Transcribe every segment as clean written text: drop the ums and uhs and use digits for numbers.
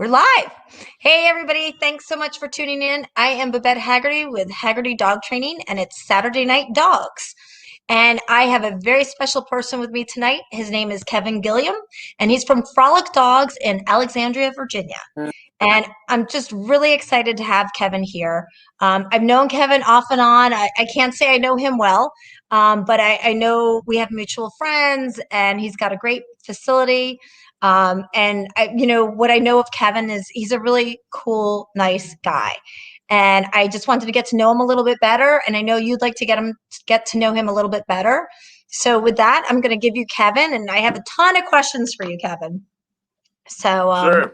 We're live. Hey, everybody. Thanks so much for tuning in. I am Babette Haggerty with Haggerty Dog Training, and it's Saturday Night Dogs. And I have a very special person with me tonight. His name is Kevin Gilliam, and he's from Frolic Dogs in Alexandria, Virginia. And I'm just really excited to have Kevin here. I've known Kevin off and on. I can't say I know him well, but I know we have mutual friends, and he's got a great facility. What I know of Kevin is he's a really cool, nice guy. And I just wanted to get to know him a little bit better. And I know you'd like to get to know him a little bit better. So with that, I'm going to give you Kevin, and I have a ton of questions for you, Kevin. So, Sure.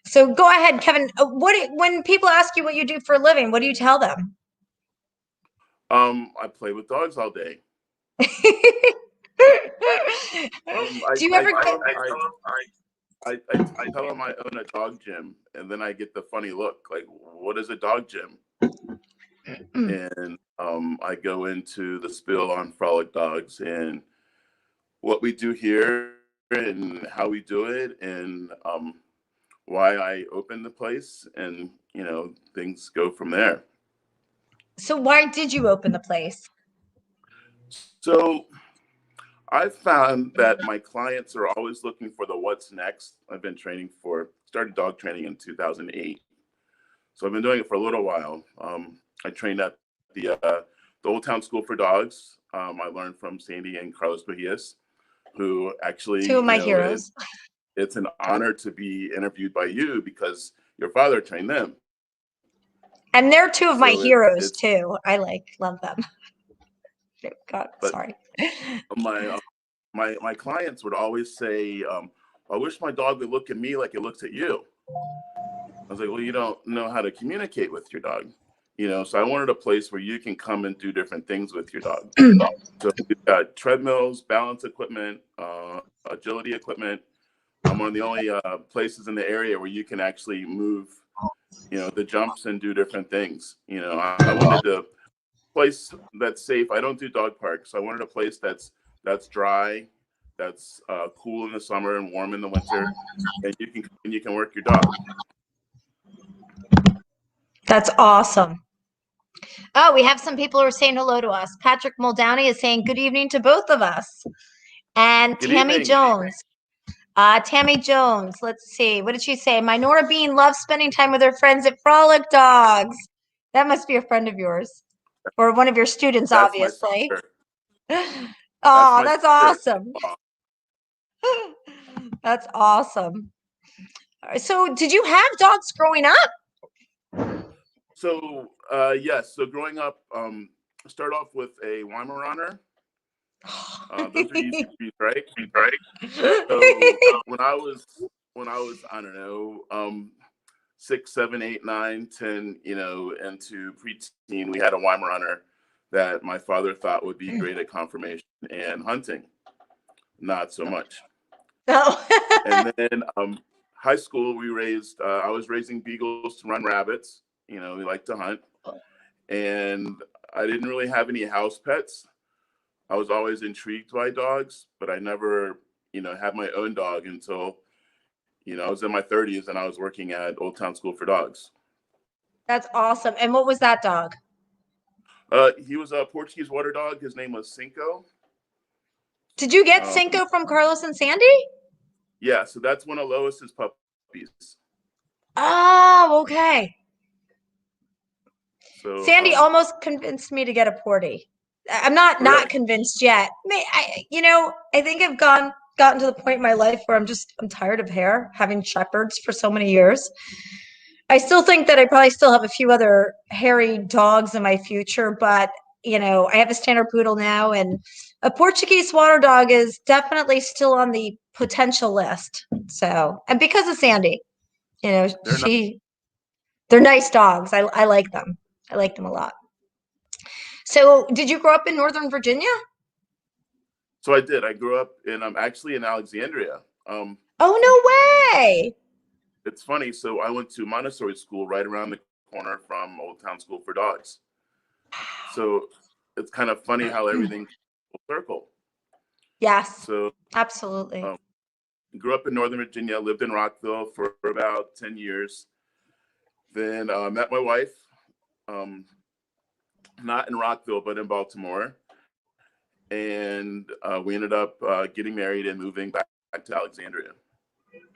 So go ahead, Kevin. When people ask you what you do for a living, what do you tell them? I play with dogs all day. Do you ever I tell them I own a dog gym, and then I get the funny look, like, what is a dog gym? And I go into the spiel on Frolic Dogs and what we do here and how we do it, and why I opened the place, and things go from there. So why did you open the place? So I've found that my clients are always looking for the what's next. I've been started dog training in 2008. So I've been doing it for a little while. I trained at the Old Town School for Dogs. I learned from Sandy and Carlos Bajias, who actually, Two of my heroes. It's an honor to be interviewed by you because your father trained them. And they're two of my heroes too. I love them. God, sorry. My clients would always say, I wish my dog would look at me like it looks at you. I was like, well, you don't know how to communicate with your dog. So I wanted a place where you can come and do different things with your dog. So we've got treadmills, balance equipment, agility equipment. I'm one of the only places in the area where you can actually move, the jumps and do different things. I wanted a place that's safe. I don't do dog parks. I wanted a place that's dry, that's cool in the summer and warm in the winter, and you can work your dog. That's awesome. Oh, we have some people who are saying hello to us. Patrick Muldowney is saying good evening to both of us. And Good Tammy evening. Jones. Tammy Jones, let's see. What did she say? My Nora Bean loves spending time with her friends at Frolic Dogs. That must be a friend of yours. Or one of your students, That's obviously. Oh, that's awesome. That's awesome. So did you have dogs growing up? So, yes. So growing up, start off with a Weimaraner. Those are easy to use, right? So when I was, I don't know, 6, 7, 8, 9, 10, into preteen, we had a Weimaraner that my father thought would be great at conformation and hunting. Not so much. Oh. And then high school, I was raising beagles to run rabbits. We like to hunt. And I didn't really have any house pets. I was always intrigued by dogs, but I never, had my own dog until, I was in my 30s and I was working at Old Town School for Dogs. That's awesome. And what was that dog? He was a Portuguese water dog. His name was Cinco. Did you get Cinco from Carlos and Sandy? Yeah, so that's one of Lois's puppies. Oh, okay. So Sandy almost convinced me to get a Porty. I'm not convinced yet. I think I've gotten to the point in my life where I'm tired of having shepherds for so many years. I still think that I probably still have a few other hairy dogs in my future, but I have a standard poodle now, and a Portuguese water dog is definitely still on the potential list. So, and because of Sandy, they're nice dogs. I like them. I like them a lot. So did you grow up in Northern Virginia? So I did. I grew up actually in Alexandria. Oh, no way. It's funny. So I went to Montessori school right around the corner from Old Town School for Dogs. So it's kind of funny how everything full circle. Yes. So absolutely. grew up in Northern Virginia, lived in Rockville for about 10 years. Then met my wife, not in Rockville, but in Baltimore. And we ended up getting married and moving back to Alexandria.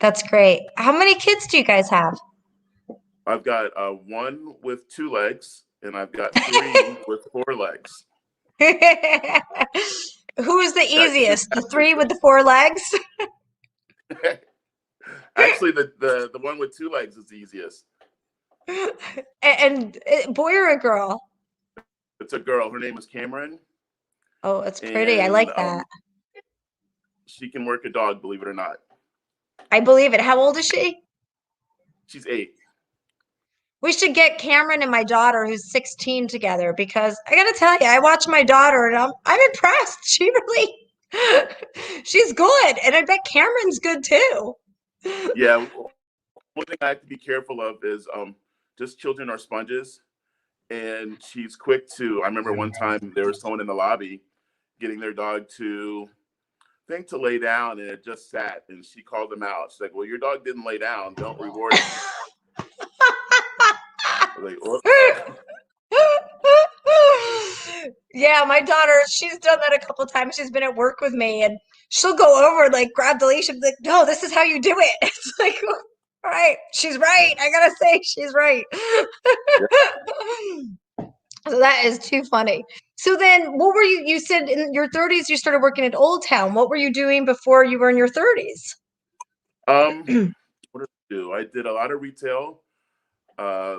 That's great. How many kids do you guys have? I've got one with 2 legs, and I've got 3 with 4 legs. Who is the Got 2 easiest? The 3 cats. with the 4 legs? Actually, the one with 2 legs is the easiest. And boy or a girl? It's a girl. Her name is Cameron. Oh, it's pretty. I And like that. she can work a dog, believe it or not. I believe it. How old is she? She's 8. We should get Cameron and my daughter, who's 16, together, because I gotta tell you, I watch my daughter and I'm impressed. She really, she's good, and I bet Cameron's good too. Yeah, one thing I have to be careful of is just children are sponges, and she's quick to. I remember one time there was someone in the lobby getting their dog to, I think, to lay down, and it just sat, and she called them out. She's like, "Well, your dog didn't lay down. Don't reward it." I was like, "Whoops." Yeah, my daughter, she's done that a couple times. She's been at work with me and she'll go over and like grab the leash and be like, no, this is how you do it. It's like, all right, she's right. I gotta say, she's right. Yeah. So that is too funny. So then what were you said in your 30s you started working at Old Town. What were you doing before you were in your 30s? What did I do? I did a lot of retail. Uh,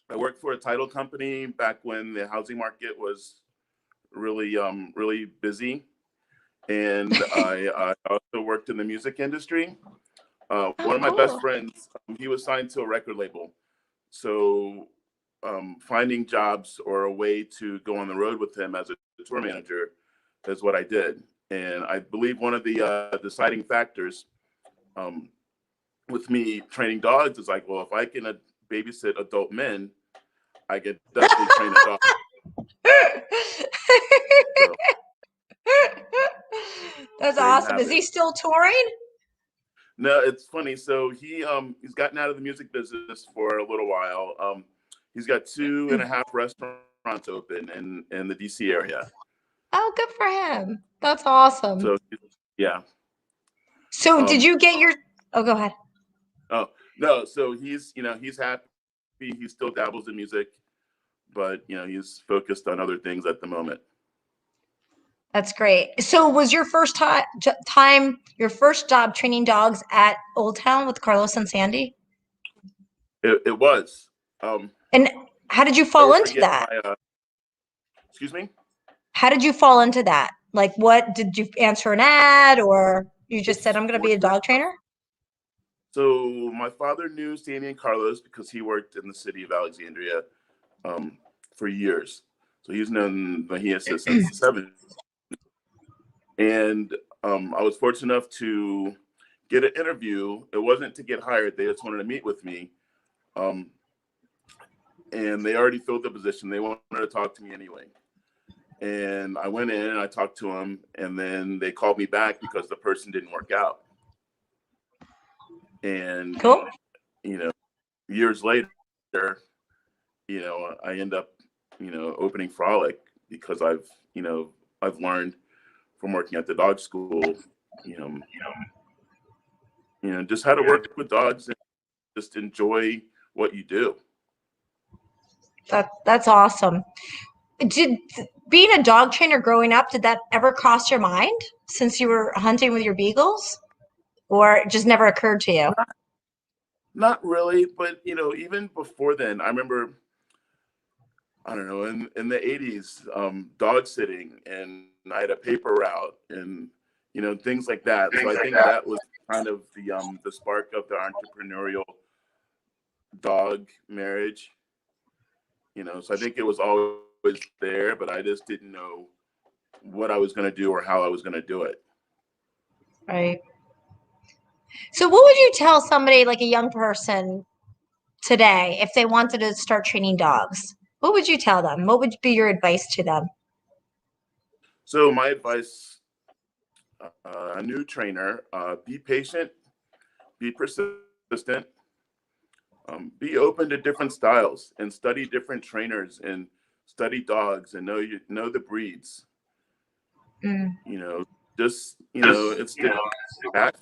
I worked for a title company back when the housing market was really busy, and I also worked in the music industry. One Oh, of my best cool. friends, he was signed to a record label, so finding jobs or a way to go on the road with him as a tour manager is what I did. And I believe one of the deciding factors with me training dogs is like, well, if I can babysit adult men, I could definitely train a dog. So That's there you awesome. have Is it. he still touring? No, it's funny. So he's gotten out of the music business for a little while. He's got 2.5 restaurants open in the DC area. Oh, good for him. That's awesome. So yeah. So did Um, you get your, oh, go ahead. oh no, so he's happy. He still dabbles in music, but he's focused on other things at the moment. That's great. So was your first time, your first job training dogs at Old Town with Carlos and Sandy? It was. Um, And how did you never fall into forget that? my. Excuse me. How did you fall into that? Like, what did you answer an ad or you just said, I'm going to be a Fortunate. dog trainer? So my father knew Sandy and Carlos because he worked in the city of Alexandria for years. So he's known Mahia since the 70s. And I was fortunate enough to get an interview. It wasn't to get hired. They just wanted to meet with me. And they already filled the position. They wanted to talk to me anyway. And I went in and I talked to them. And then they called me back because the person didn't work out. And, Cool. years later, I end up, opening Frolic because I've learned from working at the dog school, just how to work with dogs and just enjoy what you do. That's awesome. Did being a dog trainer growing up, did that ever cross your mind since you were hunting with your beagles? Or it just never occurred to you? Not really, but even before then, I remember, I don't know, in the 80s, dog sitting, and I had a paper route and things like that. So I think that was kind of the spark of the entrepreneurial dog marriage. So I think it was always there, but I just didn't know what I was going to do or how I was going to do it. Right. So what would you tell somebody like a young person today if they wanted to start training dogs? What would you tell them? What would be your advice to them? So my advice a new trainer, be patient, be persistent, be open to different styles, and study different trainers and study dogs and know the breeds. Mm. You know, just it's the back.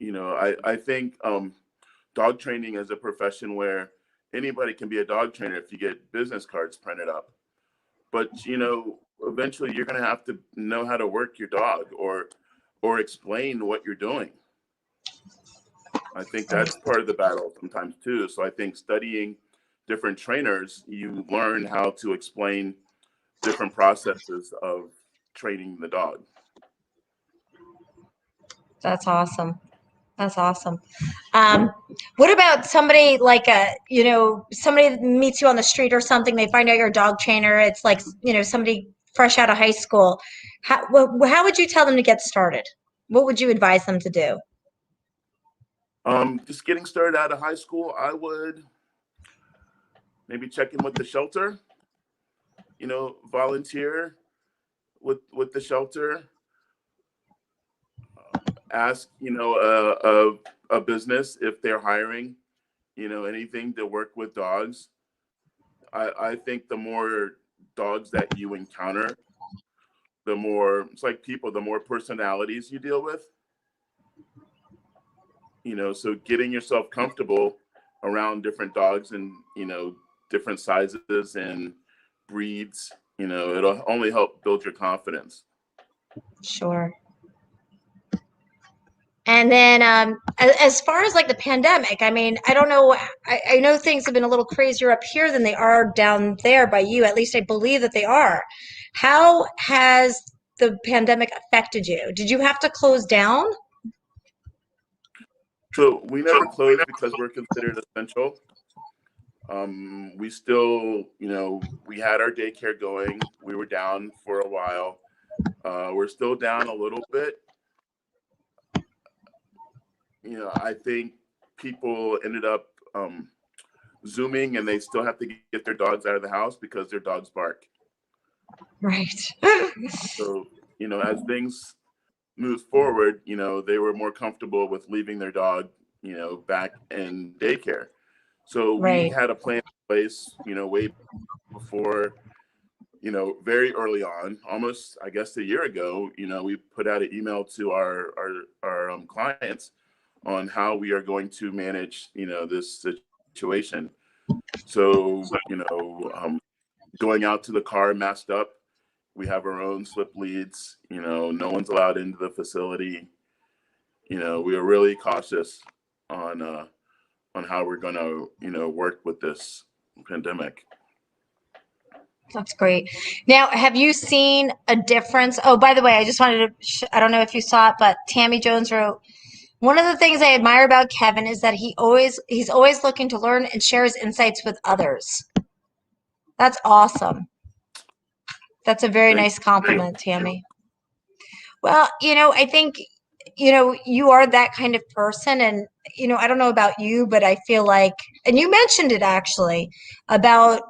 I think dog training is a profession where anybody can be a dog trainer if you get business cards printed up. But eventually you're going to have to know how to work your dog or explain what you're doing. I think that's part of the battle sometimes too. So I think studying different trainers, you learn how to explain different processes of training the dog. That's awesome. That's awesome. What about somebody like somebody that meets you on the street or something, they find out you're a dog trainer. It's like, somebody fresh out of high school. How would you tell them to get started? What would you advise them to do? Just getting started out of high school, I would maybe check in with the shelter, volunteer with the shelter, ask, a business if they're hiring, anything to work with dogs. I think the more dogs that you encounter, the more, it's like people, the more personalities you deal with. So getting yourself comfortable around different dogs and, different sizes and breeds, it'll only help build your confidence. Sure. And then as far as like the pandemic, I mean, I don't know. I know things have been a little crazier up here than they are down there by you. At least I believe that they are. How has the pandemic affected you? Did you have to close down? So we never closed because we're considered essential. We still, we had our daycare going. We were down for a while. We're still down a little bit. I think people ended up Zooming, and they still have to get their dogs out of the house because their dogs bark. Right. So, as things moved forward, they were more comfortable with leaving their dog, back in daycare. So we Right. had a plan in place, way before, very early on, almost, I guess, a year ago. We put out an email to our clients on how we are going to manage, this situation. So, going out to the car masked up. We have our own slip leads. No one's allowed into the facility. We are really cautious on how we're going to, work with this pandemic. That's great. Now, have you seen a difference? Oh, by the way, I just wanted to, I don't know if you saw it, but Tammy Jones wrote, one of the things I admire about Kevin is that he's always looking to learn and share his insights with others. That's awesome. That's a very nice compliment, Tammy. Well, I think, you are that kind of person. And, I don't know about you, but I feel like, and you mentioned it actually, about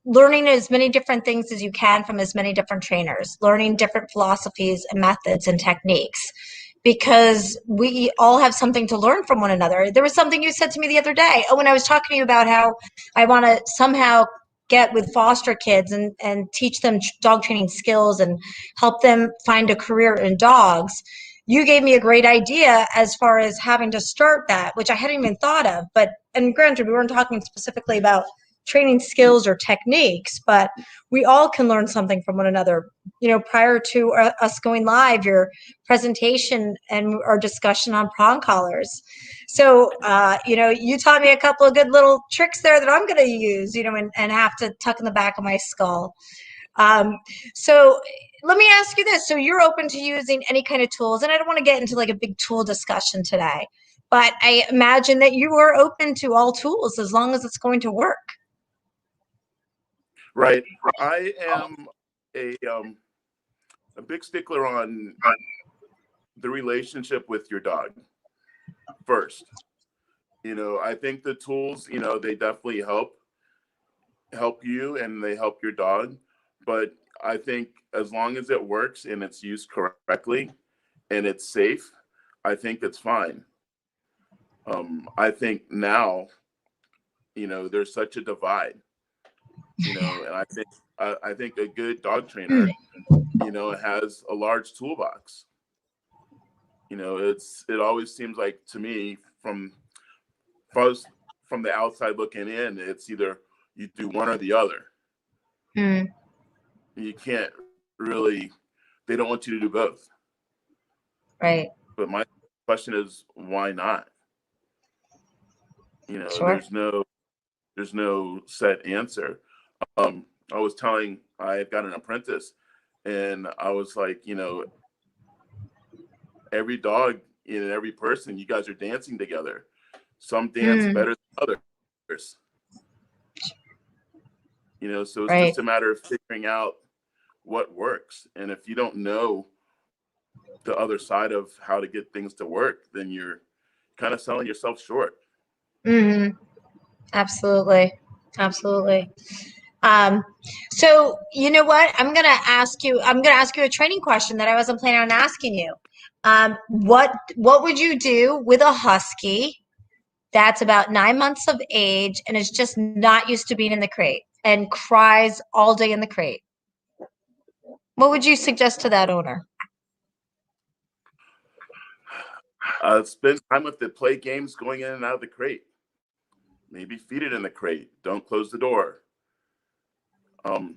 learning as many different things as you can from as many different trainers, learning different philosophies and methods and techniques, because we all have something to learn from one another. There was something you said to me the other day. Oh, when I was talking to you about how I want to somehow get with foster kids and teach them dog training skills and help them find a career in dogs. You gave me a great idea as far as having to start that, which I hadn't even thought of. But, and granted, we weren't talking specifically about training skills or techniques, but we all can learn something from one another. Prior to us going live, your presentation and our discussion on prong collars. So, you taught me a couple of good little tricks there that I'm going to use, and have to tuck in the back of my skull. So let me ask you this. So you're open to using any kind of tools, and I don't want to get into like a big tool discussion today, but I imagine that you are open to all tools as long as it's going to work. Right. I am a big stickler on the relationship with your dog first. I think the tools, they definitely help you and they help your dog. But I think as long as it works and it's used correctly and it's safe, I think it's fine. I think now, there's such a divide, and I think a good dog trainer, has a large toolbox. It always seems like to me from from the outside looking in, it's either you do one or the other. Mm. You can't really, they don't want you to do both. Right. But my question is, why not? Sure. There's no set answer. I was telling, I got an apprentice, and I was like, every dog and every person, you guys are dancing together. Some dance better than others. So it's Right. just a matter of figuring out what works. And if you don't know the other side of how to get things to work, then you're kind of selling yourself short. Mm-hmm. Absolutely. Absolutely. So you know what? I'm gonna ask you a training question that I wasn't planning on asking you. What would you do with a husky that's about 9 months of age and is just not used to being in the crate and cries all day in the crate? What would you suggest to that owner? Spend time with it, play games going in and out of the crate. Maybe feed it in the crate. Don't close the door. Ask,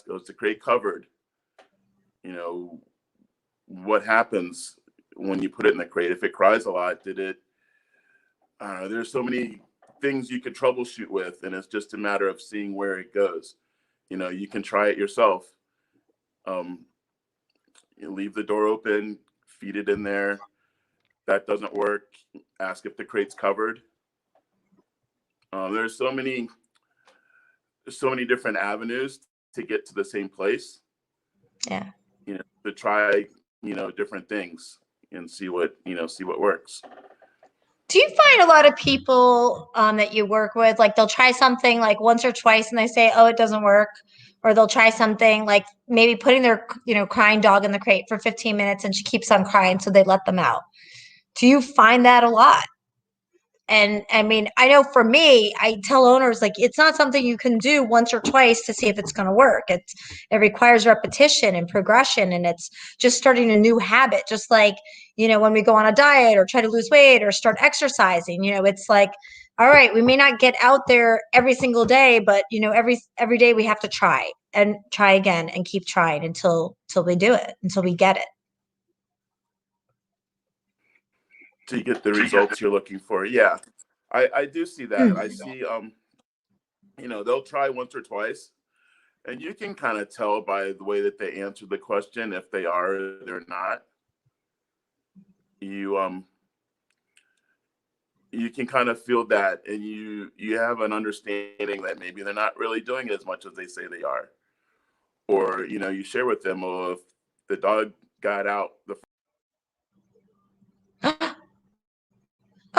is the crate covered? What happens when you put it in the crate? If it cries a lot, there's so many things you could troubleshoot with, and it's just a matter of seeing where it goes. You can try it yourself. You leave the door open, feed it in there. That doesn't work. Ask if the crate's covered. There's so many different avenues to get to the same place. Yeah. To try, different things and see what works. Do you find a lot of people that you work with, like they'll try something like once or twice and they say, oh, it doesn't work, or they'll try something like maybe putting their, crying dog in the crate for 15 minutes and she keeps on crying, so they let them out. Do you find that a lot? And I mean, I know for me, I tell owners like it's not something you can do once or twice to see if it's going to work. It requires repetition and progression, and it's just starting a new habit. Just like when we go on a diet or try to lose weight or start exercising, it's like, all right, we may not get out there every single day, but every day we have to try and try again and keep trying until we do it, until we get it. To get the results you're looking for. Yeah, I do see that. I see, they'll try once or twice, and you can kind of tell by the way that they answer the question if they are or they're not. You can kind of feel that, and you have an understanding that maybe they're not really doing as much as they say they are. Or you share with them, well, if the dog got out the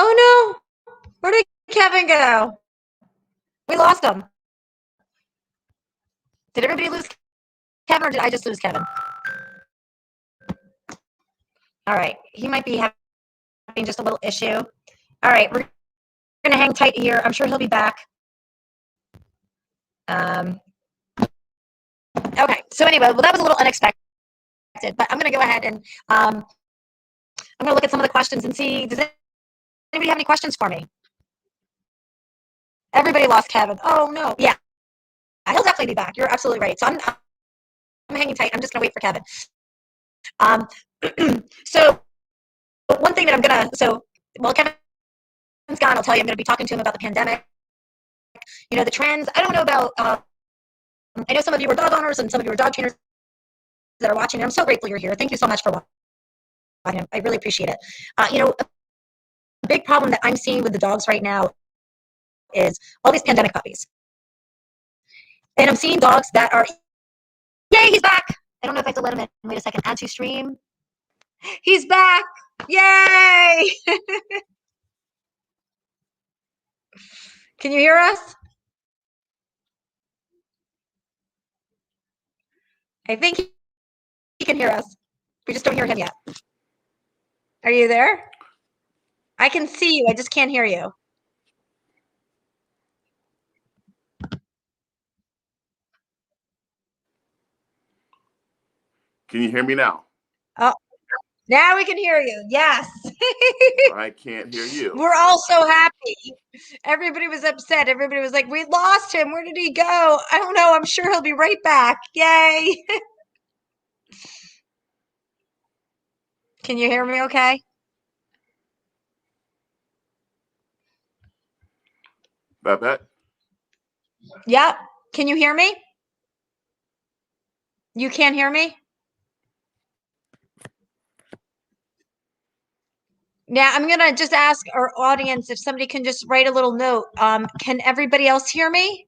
Oh no, where did Kevin go? We lost him. Did everybody lose Kevin, or did I just lose Kevin? All right, he might be having just a little issue. All right, we're gonna hang tight here. I'm sure he'll be back. Okay, so anyway, well, that was a little unexpected, but I'm gonna go ahead and I'm gonna look at some of the questions and see, does anybody have any questions for me? Everybody lost Kevin. Oh no, yeah, he'll definitely be back. You're absolutely right. So I'm hanging tight. I'm just gonna wait for Kevin. So one thing that while Kevin's gone, I'll tell you, I'm gonna be talking to him about the pandemic. The trends. I don't know about. I know some of you are dog owners and some of you are dog trainers that are watching. And I'm so grateful you're here. Thank you so much for watching. I really appreciate it. A big problem that I'm seeing with the dogs right now is all these pandemic puppies. And I'm seeing dogs that are, yay, he's back. I don't know if I have to let him in. Wait a second, add to stream. He's back. Yay. Can you hear us? I think he can hear us. We just don't hear him yet. Are you there? I can see you. I just can't hear you. Can you hear me now? Oh, now we can hear you. Yes. I can't hear you. We're all so happy. Everybody was upset. Everybody was like, we lost him. Where did he go? I don't know. I'm sure he'll be right back. Yay. Can you hear me okay? Babette? Yep. Can you hear me? You can't hear me? Now, I'm going to just ask our audience if somebody can just write a little note. Can everybody else hear me?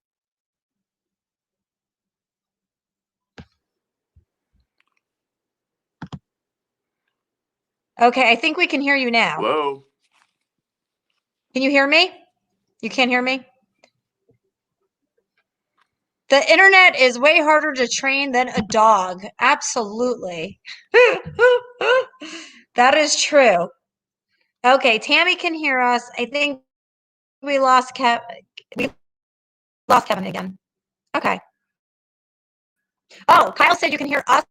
Okay, I think we can hear you now. Hello? Can you hear me? You can't hear me? The internet is way harder to train than a dog. Absolutely. That is true. Okay, Tammy can hear us. I think we lost Kevin again. Okay. Oh, Kyle said you can hear us.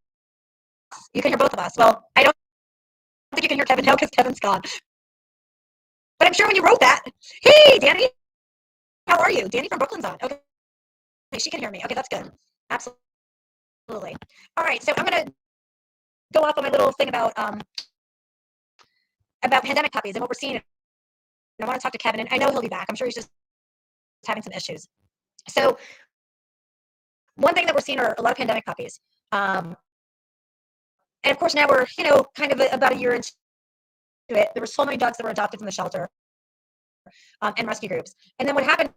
You can hear both of us. Well, I don't think you can hear Kevin now because Kevin's gone. But I'm sure when you wrote that, hey, Danny, how are you? Danny from Brooklyn's on. Okay, she can hear me. Okay, that's good. Absolutely. All right, so I'm gonna go off on my little thing about pandemic puppies and what we're seeing. And I want to talk to Kevin, and I know he'll be back. I'm sure he's just having some issues. So one thing that we're seeing are a lot of pandemic puppies. And of course, now we're, kind of about a year into it. There were so many dogs that were adopted from the shelter and rescue groups. And then what happened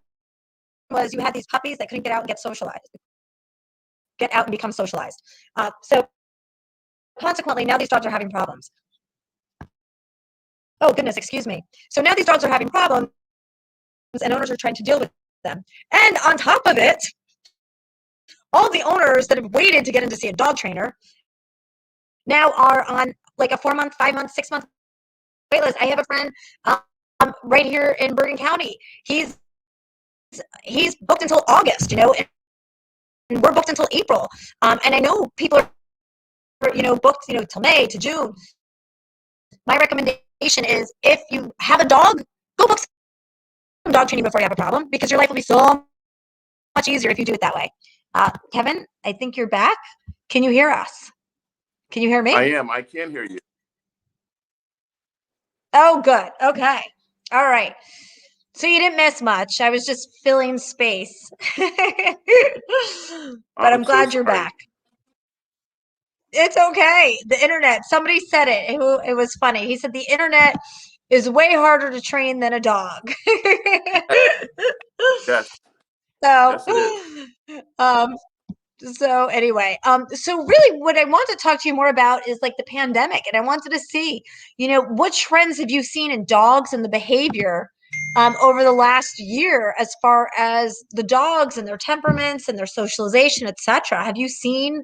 was you had these puppies that couldn't get out and get out and become socialized. So consequently, now these dogs are having problems. Oh, goodness, excuse me. So now these dogs are having problems and owners are trying to deal with them. And on top of it, all the owners that have waited to get in to see a dog trainer now are on like a 4-month, 5-month, 6-month wait list. I have a friend right here in Bergen County. He's booked until August, and we're booked until April. And I know people are, booked, till May, to June. My recommendation is if you have a dog, go book some dog training before you have a problem because your life will be so much easier if you do it that way. Kevin, I think you're back. Can you hear us? Can you hear me? I am. I can hear you. Oh, good. Okay. All right. So you didn't miss much. I was just filling space. But I'm glad you're back. It's okay. The internet, somebody said it. It was funny. He said the internet is way harder to train than a dog. Yes. So, Yes, it is. So anyway, so really what I want to talk to you more about is like the pandemic. And I wanted to see, what trends have you seen in dogs and the behavior over the last year as far as the dogs and their temperaments and their socialization, etc. Have you seen,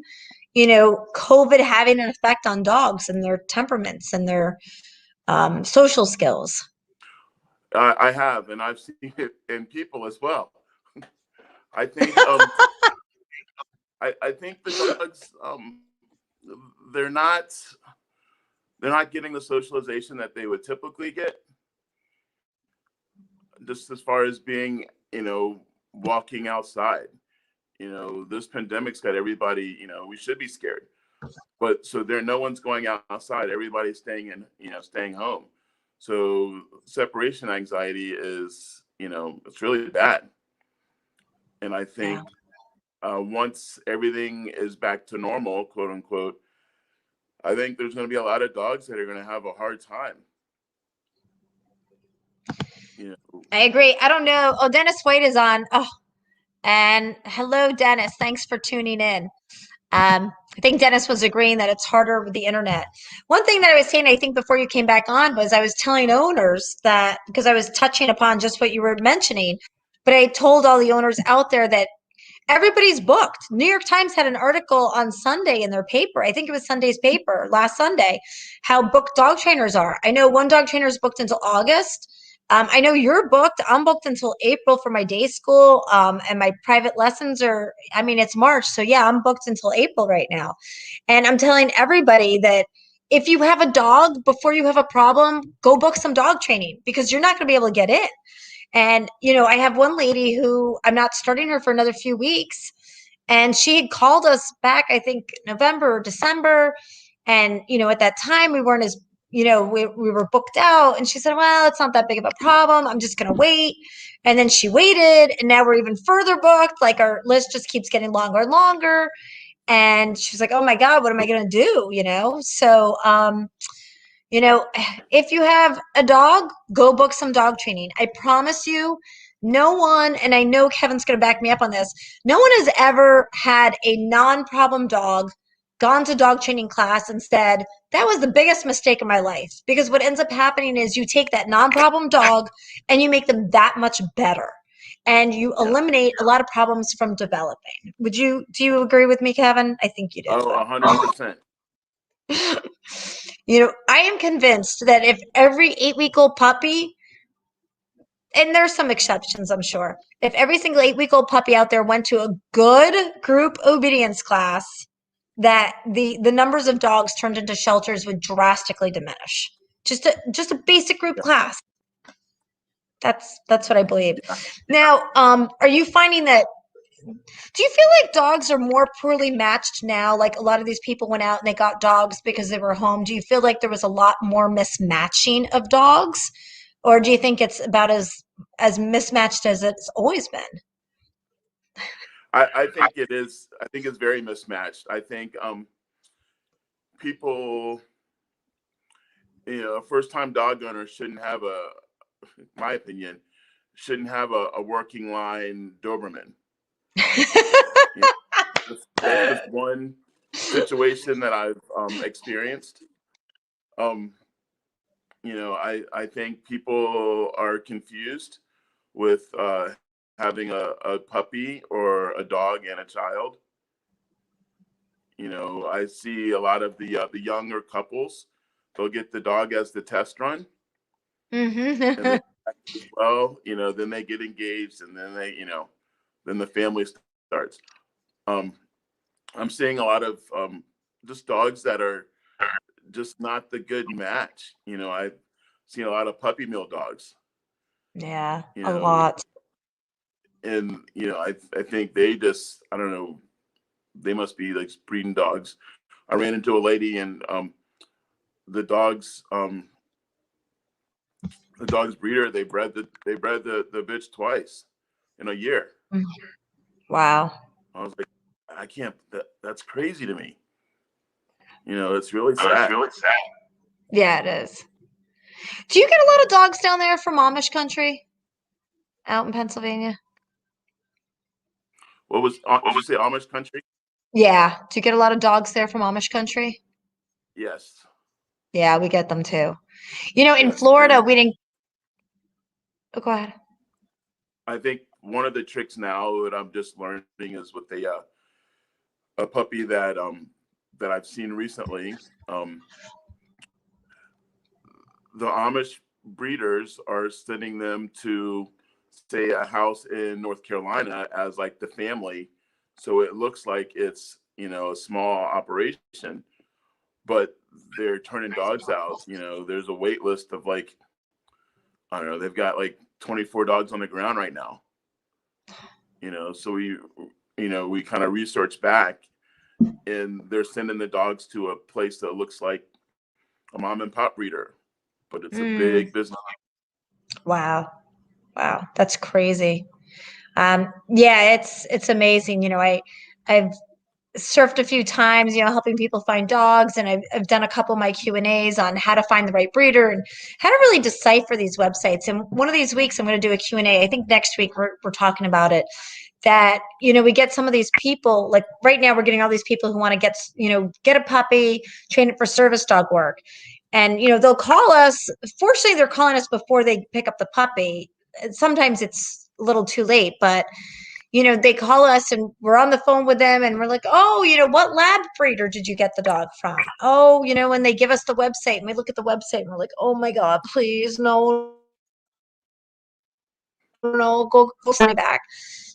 COVID having an effect on dogs and their temperaments and their social skills? I have, and I've seen it in people as well. I think I think the dogs they're not getting the socialization that they would typically get. Just as far as being, walking outside. This pandemic's got everybody, we should be scared. But so no one's going outside. Everybody's staying in, staying home. So separation anxiety is, it's really bad. And I think once everything is back to normal, quote unquote, I think there's going to be a lot of dogs that are going to have a hard time. I agree. I don't know. Oh, Dennis White is on. Oh, and hello, Dennis. Thanks for tuning in. I think Dennis was agreeing that it's harder with the internet. One thing that I was saying, I think before you came back on, was I was telling owners that, because I was touching upon just what you were mentioning, but I told all the owners out there that everybody's booked. New York Times had an article on Sunday in their paper. I think it was Sunday's paper last Sunday, how booked dog trainers are. I know one dog trainer is booked until August. I know you're booked. I'm booked until April for my day school. And my private lessons are, I mean, it's March. So yeah, I'm booked until April right now. And I'm telling everybody that if you have a dog before you have a problem, go book some dog training because you're not going to be able to get in. And, I have one lady who I'm not starting her for another few weeks. And she had called us back, I think, November or December. And, at that time we weren't as, we were booked out. And she said, well, it's not that big of a problem. I'm just going to wait. And then she waited. And now we're even further booked. Like our list just keeps getting longer and longer. And she's like, oh my God, what am I going to do? So, if you have a dog, go book some dog training. I promise you, no one, and I know Kevin's going to back me up on this, no one has ever had a non-problem dog, gone to dog training class and said, that was the biggest mistake of my life. Because what ends up happening is you take that non-problem dog and you make them that much better. And you eliminate a lot of problems from developing. Do you agree with me, Kevin? I think you do. Oh, 100%. I am convinced that if every 8-week-old puppy, and there's some exceptions, I'm sure, if every single 8-week-old puppy out there went to a good group obedience class, that the numbers of dogs turned into shelters would drastically diminish. Just a basic group class. That's what I believe. Yeah. Now, are you finding that? Do you feel like dogs are more poorly matched now? Like a lot of these people went out and they got dogs because they were home. Do you feel like there was a lot more mismatching of dogs? Or do you think it's about as mismatched as it's always been? I think it is. I think it's very mismatched. I think people, first-time dog owners shouldn't have in my opinion, shouldn't have a working line Doberman. That's just one situation that I've experienced. I think people are confused with having a puppy or a dog and a child. I see a lot of the younger couples. They'll get the dog as the test run, Mm-hmm. and then they get engaged, and then then the family starts. I'm seeing a lot of just dogs that are just not the good match. I've seen a lot of puppy mill dogs. Yeah, a lot. And I think they just, I don't know, they must be like breeding dogs. I ran into a lady and the dog's breeder, they bred the bitch twice in a year. Wow. I was like, I can't, that's crazy to me. It's really sad. Yeah, it is. Do you get a lot of dogs down there from Amish country out in Pennsylvania? Did you say Amish country? Yeah. Do you get a lot of dogs there from Amish country? Yes. Yeah, we get them too. In Yes. Florida, And we didn't. Oh, go ahead. I think one of the tricks now that I'm just learning is with a puppy that I've seen recently. The Amish breeders are sending them to, say, a house in North Carolina as like the family, so it looks like it's a small operation, but they're turning dogs out. There's a wait list of like, I don't know, they've got like 24 dogs on the ground right now. So we kind of research back, and they're sending the dogs to a place that looks like a mom and pop breeder, but it's a big business. Wow. That's crazy. Yeah, it's amazing. I've surfed a few times, helping people find dogs, and I've done a couple of my Q&As on how to find the right breeder and how to really decipher these websites. And one of these weeks I'm going to do a Q&A. I think next week we're talking about it, that, we get some of these people, like right now we're getting all these people who want to get a puppy, train it for service dog work. And, they'll call us. Fortunately, they're calling us before they pick up the puppy. Sometimes it's a little too late, but they call us and we're on the phone with them and we're like, oh, what lab breeder did you get the dog from? Oh, when they give us the website and we look at the website and we're like, oh my God, please, no, no, go send me back.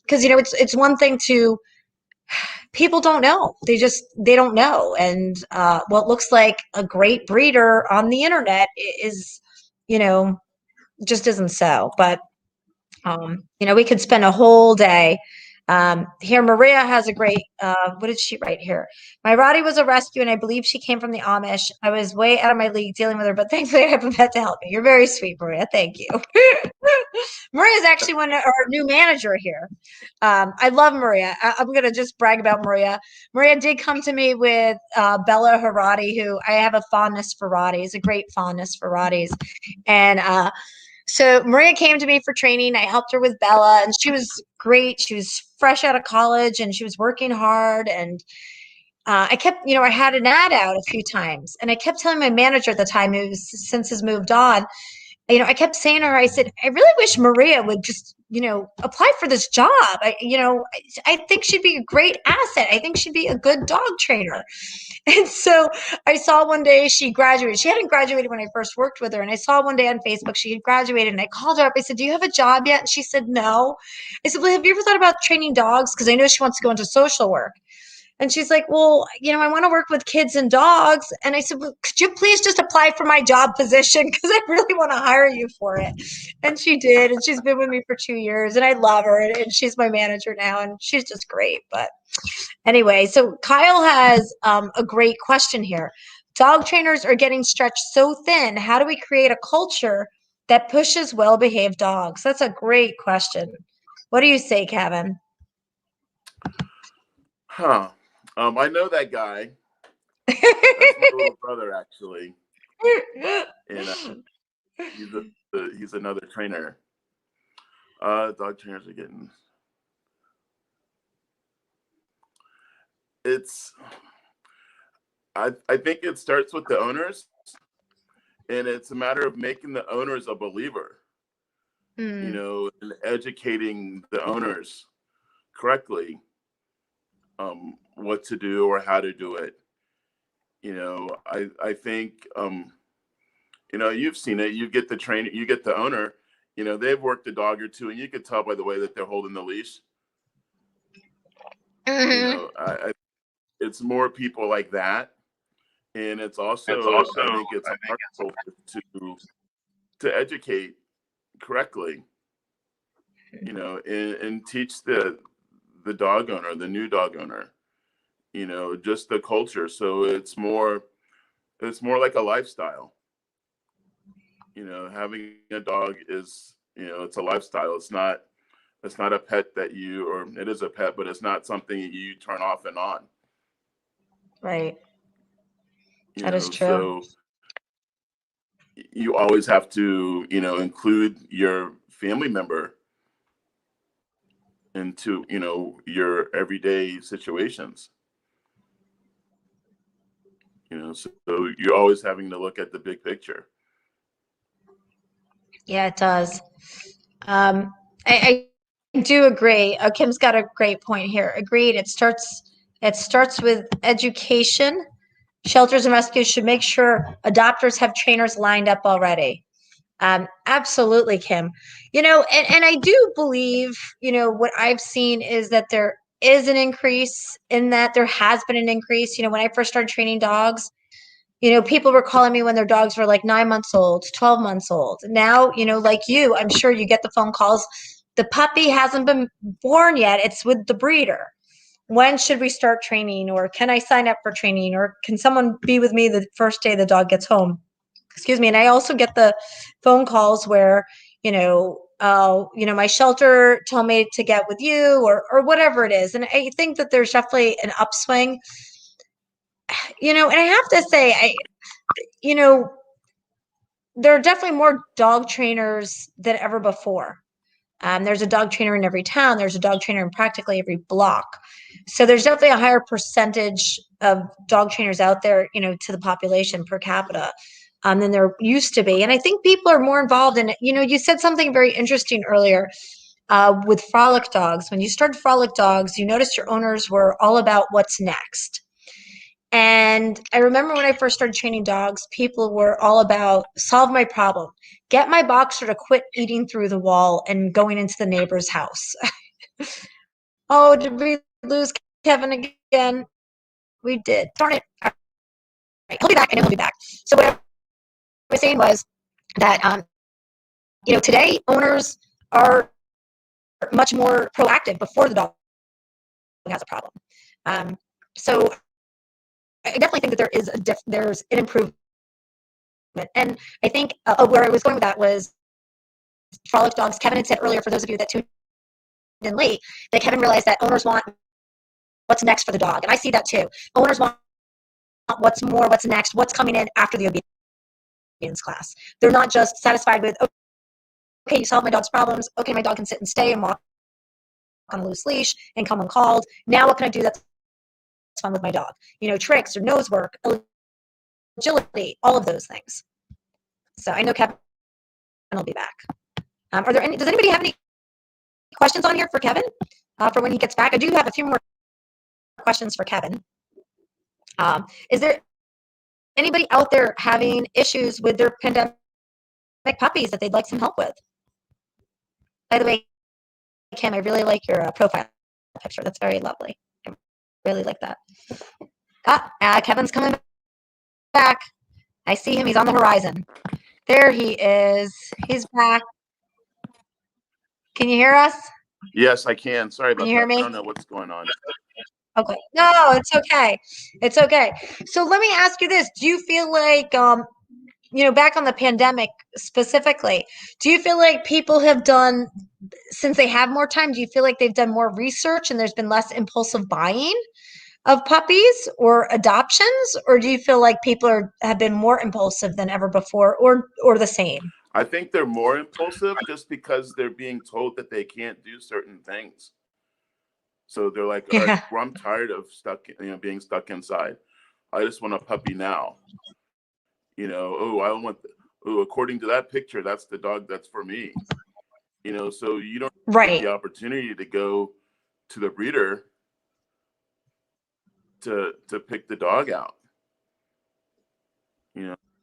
Because, it's one thing to, people don't know. They don't know. And what looks like a great breeder on the internet is, just isn't so. But we could spend a whole day. Here, Maria has a great, what did she write here? My Rottie was a rescue, and I believe she came from the Amish. I was way out of my league dealing with her, but thankfully I have a vet to help me. You're very sweet, Maria. Thank you. Maria is actually our new manager here. I love Maria. I'm going to just brag about Maria. Maria did come to me with Bella Harati, who I have a fondness for Rotties, a great fondness for Rotties. And so Maria came to me for training. I helped her with Bella, and she was great. She was fresh out of college, and she was working hard. And I kept, I had an ad out a few times, and I kept telling my manager at the time, who since has moved on, I kept saying to her, I said, I really wish Maria would just, apply for this job. I think she'd be a great asset. I think she'd be a good dog trainer. And so I saw one day she graduated. She hadn't graduated when I first worked with her. And I saw one day on Facebook she had graduated. And I called her up. I said, do you have a job yet? And she said, no. I said, well, have you ever thought about training dogs? Because I know she wants to go into social work. And she's like, well, I want to work with kids and dogs. And I said, well, could you please just apply for my job position? Because I really want to hire you for it. And she did. And she's been with me for 2 years. And I love her. And she's my manager now. And she's just great. But anyway, so Kyle has a great question here. Dog trainers are getting stretched so thin. How do we create a culture that pushes well-behaved dogs? That's a great question. What do you say, Kevin? Huh. I know that guy. That's my little brother, actually. And he's another trainer. Dog trainers are getting. I think it starts with the owners, and it's a matter of making the owners a believer. And educating the owners correctly. What to do or how to do it. I think, you've seen it. You get the trainer, you get the owner, they've worked a dog or two, and you could tell by the way that they're holding the leash. It's more people like that. And it's also I think it's hard to educate correctly, and teach the dog owner, the new dog owner, just the culture. So it's more like a lifestyle. Having a dog is, it's a lifestyle. It's not a pet or it is a pet, but it's not something you turn off and on. Right. That is true. So you always have to, include your family member into, your everyday situations. So you're always having to look at the big picture. Yeah, it does. I do agree. Kim's got a great point here. Agreed. It starts with education. Shelters and rescues should make sure adopters have trainers lined up already. Absolutely, Kim. And I do believe, what I've seen is that there is an increase in that. There has been an increase. When I first started training dogs, people were calling me when their dogs were like 9 months old, 12 months old. Now, like you, I'm sure you get the phone calls. The puppy hasn't been born yet. It's with the breeder. When should we start training? Or can I sign up for training? Or can someone be with me the first day the dog gets home? Excuse me. And I also get the phone calls where, my shelter told me to get with you or whatever it is. And I think that there's definitely an upswing. And I have to say, there are definitely more dog trainers than ever before. There's a dog trainer in every town. There's a dog trainer in practically every block. So there's definitely a higher percentage of dog trainers out there, to the population per capita than there used to be. And I think people are more involved in it. You said something very interesting earlier. with Frolic dogs. When you started Frolic dogs, you noticed your owners were all about what's next. And I remember when I first started training dogs, people were all about solve my problem, get my boxer to quit eating through the wall and going into the neighbor's house. Oh, did we lose Kevin again? We did. Darn it. All right, he'll be back and he'll be back. So what I was saying was that, today owners are much more proactive before the dog has a problem. So I definitely think that there's an improvement. And I think where I was going with that was Frolic dogs. Kevin had said earlier, for those of you that tuned in late, that Kevin realized that owners want what's next for the dog. And I see that too. Owners want what's more, what's next, what's coming in after the obedience class. They're not just satisfied with, okay, you solved my dog's problems. Okay, my dog can sit and stay and walk on a loose leash and come uncalled. Now what can I do that's fun with my dog? Tricks or nose work, agility, all of those things. So I know Kevin will be back. Does anybody have any questions on here for Kevin for when he gets back? I do have a few more questions for Kevin. Is there anybody out there having issues with their pandemic puppies that they'd like some help with? By the way, Kim, I really like your profile picture. That's very lovely. I really like that. Kevin's coming back. I see him. He's on the horizon. There he is. He's back. Can you hear us? Yes, I can. Sorry about Can you hear me? I don't know what's going on. Okay. No, it's okay. It's okay. So let me ask you this. Do you feel like, back on the pandemic specifically, do you feel like people have done, since they have more time, do you feel like they've done more research and there's been less impulsive buying of puppies or adoptions? Or do you feel like people have been more impulsive than ever before or the same? I think they're more impulsive just because they're being told that they can't do certain things. So they're like, all right, well, I'm tired of being stuck inside. I just want a puppy now. According to that picture, that's the dog that's for me. So you don't get the opportunity to go to the breeder to pick the dog out.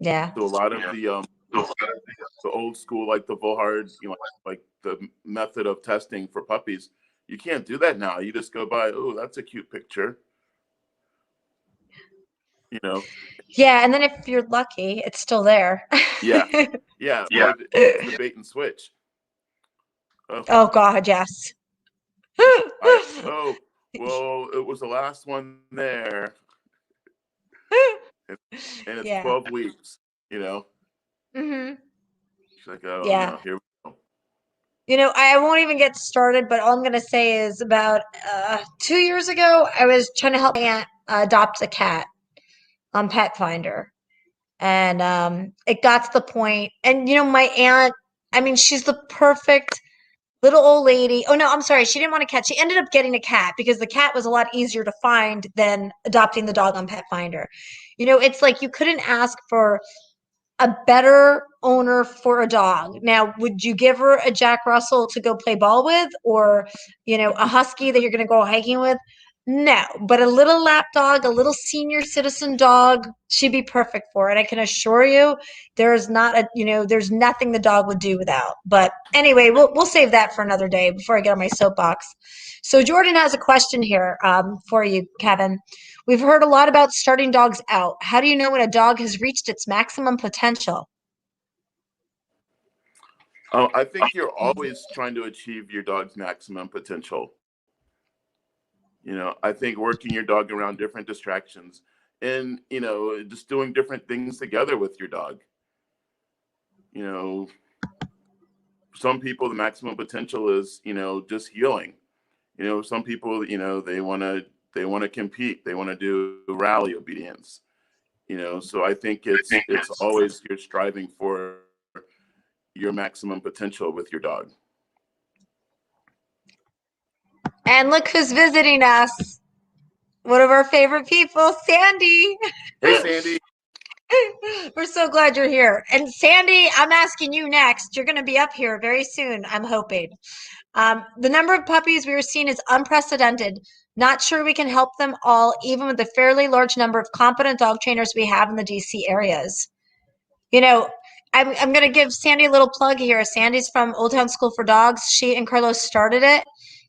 Yeah. So a lot of the old school, like the Volhard, like the method of testing for puppies, you can't do that now. You just go by, oh, that's a cute picture. Yeah, and then if you're lucky, it's still there. Yeah. Or the bait and switch. Oh God, yes. Well, it was the last one there. And it's 12 weeks, Mm-hmm. She's like, oh, yeah. Here we go. I won't even get started, but all I'm going to say is about 2 years ago, I was trying to help my aunt adopt a cat on Pet Finder. And it got to the point, and my aunt, I mean, she's the perfect little old lady. Oh no, I'm sorry. She didn't want a cat. She ended up getting a cat because the cat was a lot easier to find than adopting the dog on Pet Finder. It's like you couldn't ask for a better owner for a dog. Now, would you give her a Jack Russell to go play ball with, or, a husky that you're going to go hiking with? No, but a little lap dog, a little senior citizen dog, she'd be perfect for it. I can assure you there's nothing the dog would do without. But anyway, we'll save that for another day before I get on my soapbox. So Jordan has a question here for you, Kevin. We've heard a lot about starting dogs out. How do you know when a dog has reached its maximum potential? I think you're always trying to achieve your dog's maximum potential. I think working your dog around different distractions and, just doing different things together with your dog. Some people, the maximum potential is, just healing. Some people, they want to compete. They want to do rally obedience. So I think it's always you're striving for your maximum potential with your dog. And look who's visiting us. One of our favorite people, Sandy. Hey, Sandy. We're so glad you're here. And Sandy, I'm asking you next. You're going to be up here very soon, I'm hoping. The number of puppies we were seeing is unprecedented. Not sure we can help them all, even with the fairly large number of competent dog trainers we have in the DC areas. You know, I'm going to give Sandy a little plug here. Sandy's from Old Town School for Dogs. She and Carlos started it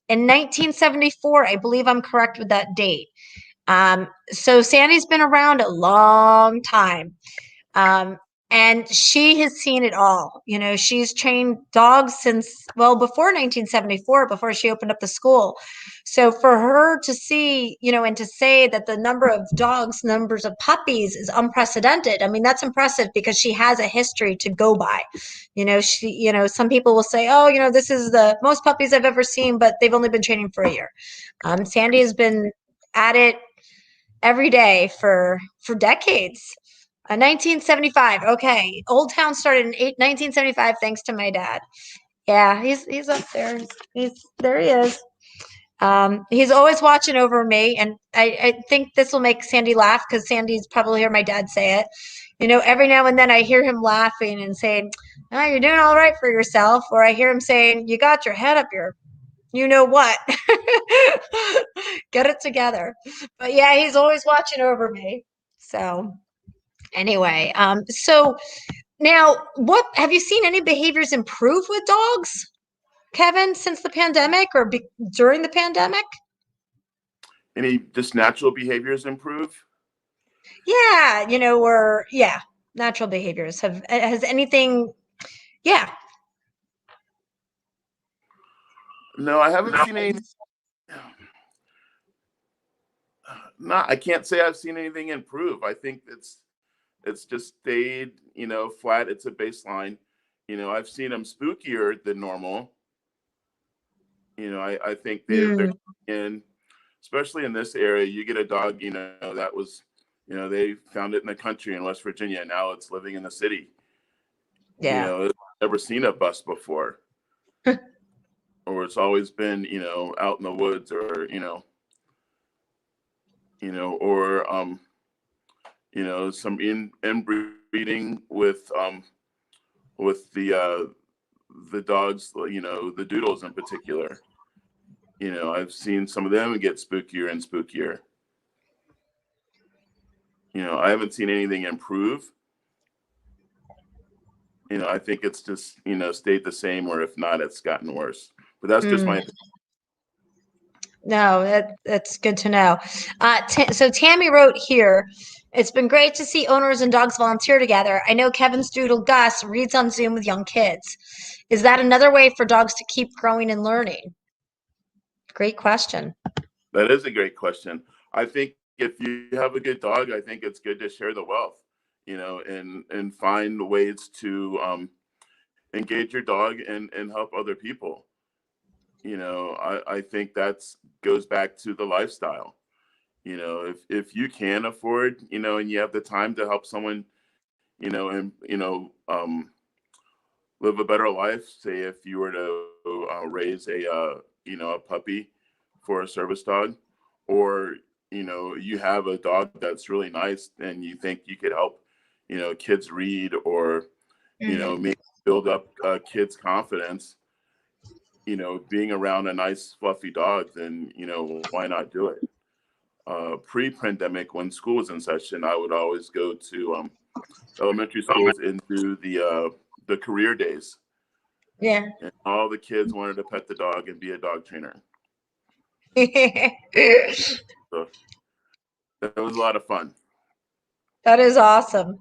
in 1974. I believe I'm correct with that date. So Sandy's been around a long time. Um, and she has seen it all. You know, she's trained dogs since, well, before 1974, before she opened up the school. So for her to see, you know, and to say that the number of dogs, numbers of puppies is unprecedented. I mean, that's impressive because she has a history to go by. You know, some people will say, oh, you know, this is the most puppies I've ever seen, but they've only been training for a year. Sandy has been at it every day for decades. 1975. Okay, Old Town started in 1975, thanks to my dad. Yeah, he's up there. He's there. He is. He's always watching over me, and I think this will make Sandy laugh because Sandy's probably heard my dad say it. You know, every now and then I hear him laughing and saying, "Oh, you're doing all right for yourself," or I hear him saying, "You got your head up your, you know what? Get it together." But yeah, he's always watching over me. So. Anyway, so now what have you seen any behaviors improve with dogs, Kevin, since the pandemic or during the pandemic? Any just natural behaviors improve? Yeah, you know, or yeah, natural behaviors. Has anything, yeah. No, I haven't seen any. No, I can't say I've seen anything improve. I think it's just stayed, you know, flat. It's a baseline. You know, I've seen them spookier than normal. You know, I think they're Mm, in, especially in this area. You get a dog, you know, that was, you know, they found it in the country in West Virginia. And now it's living in the city. You yeah. know, it's never seen a bus before, or it's always been, you know, out in the woods, or or you know, some inbreeding with the dogs, you know, the doodles in particular. You know, I've seen some of them get spookier and spookier. You know, I haven't seen anything improve. You know, I think it's just, you know, stayed the same, or if not, it's gotten worse. But that's just Mm, my. no, that's good to know. So Tammy wrote here, it's been great to see owners and dogs volunteer together. I know Kevin's doodle Gus reads on Zoom with young kids. Is that another way for dogs to keep growing and learning? Great question. That is a great question. I think if you have a good dog, I think it's good to share the wealth, you know, and find ways to engage your dog and help other people. You know, I think that's goes back to the lifestyle. You know, if you can afford, you know, and you have the time to help someone, you know, and live a better life. Say if you were to raise a you know, a puppy for a service dog, or you know, you have a dog that's really nice and you think you could help, you know, kids read, or you know, Mm, maybe build up kids' confidence. You know, being around a nice fluffy dog, then you know, why not do it? Pre-pandemic, when school was in session, I would always go to elementary schools and do the career days, yeah. and all the kids wanted to pet the dog and be a dog trainer. So that was a lot of fun. That is awesome.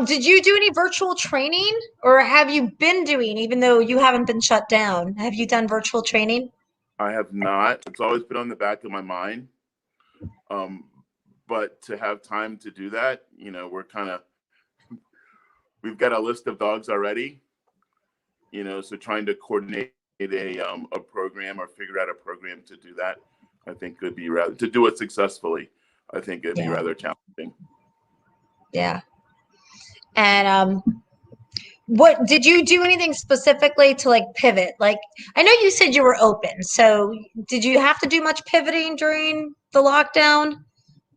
Did you do any virtual training or have you been doing, even though you haven't been shut down? Have you done virtual training? I have not. It's always been on the back of my mind. Um, but to have time to do that, you know, we've got a list of dogs already, you know, so trying to coordinate a program or figure out a program to do that, I think could be rather to do it successfully. I think it'd be Yeah. rather challenging. Yeah. And what did you do anything specifically to like pivot? Like I know you said you were open. So did you have to do much pivoting during the lockdown?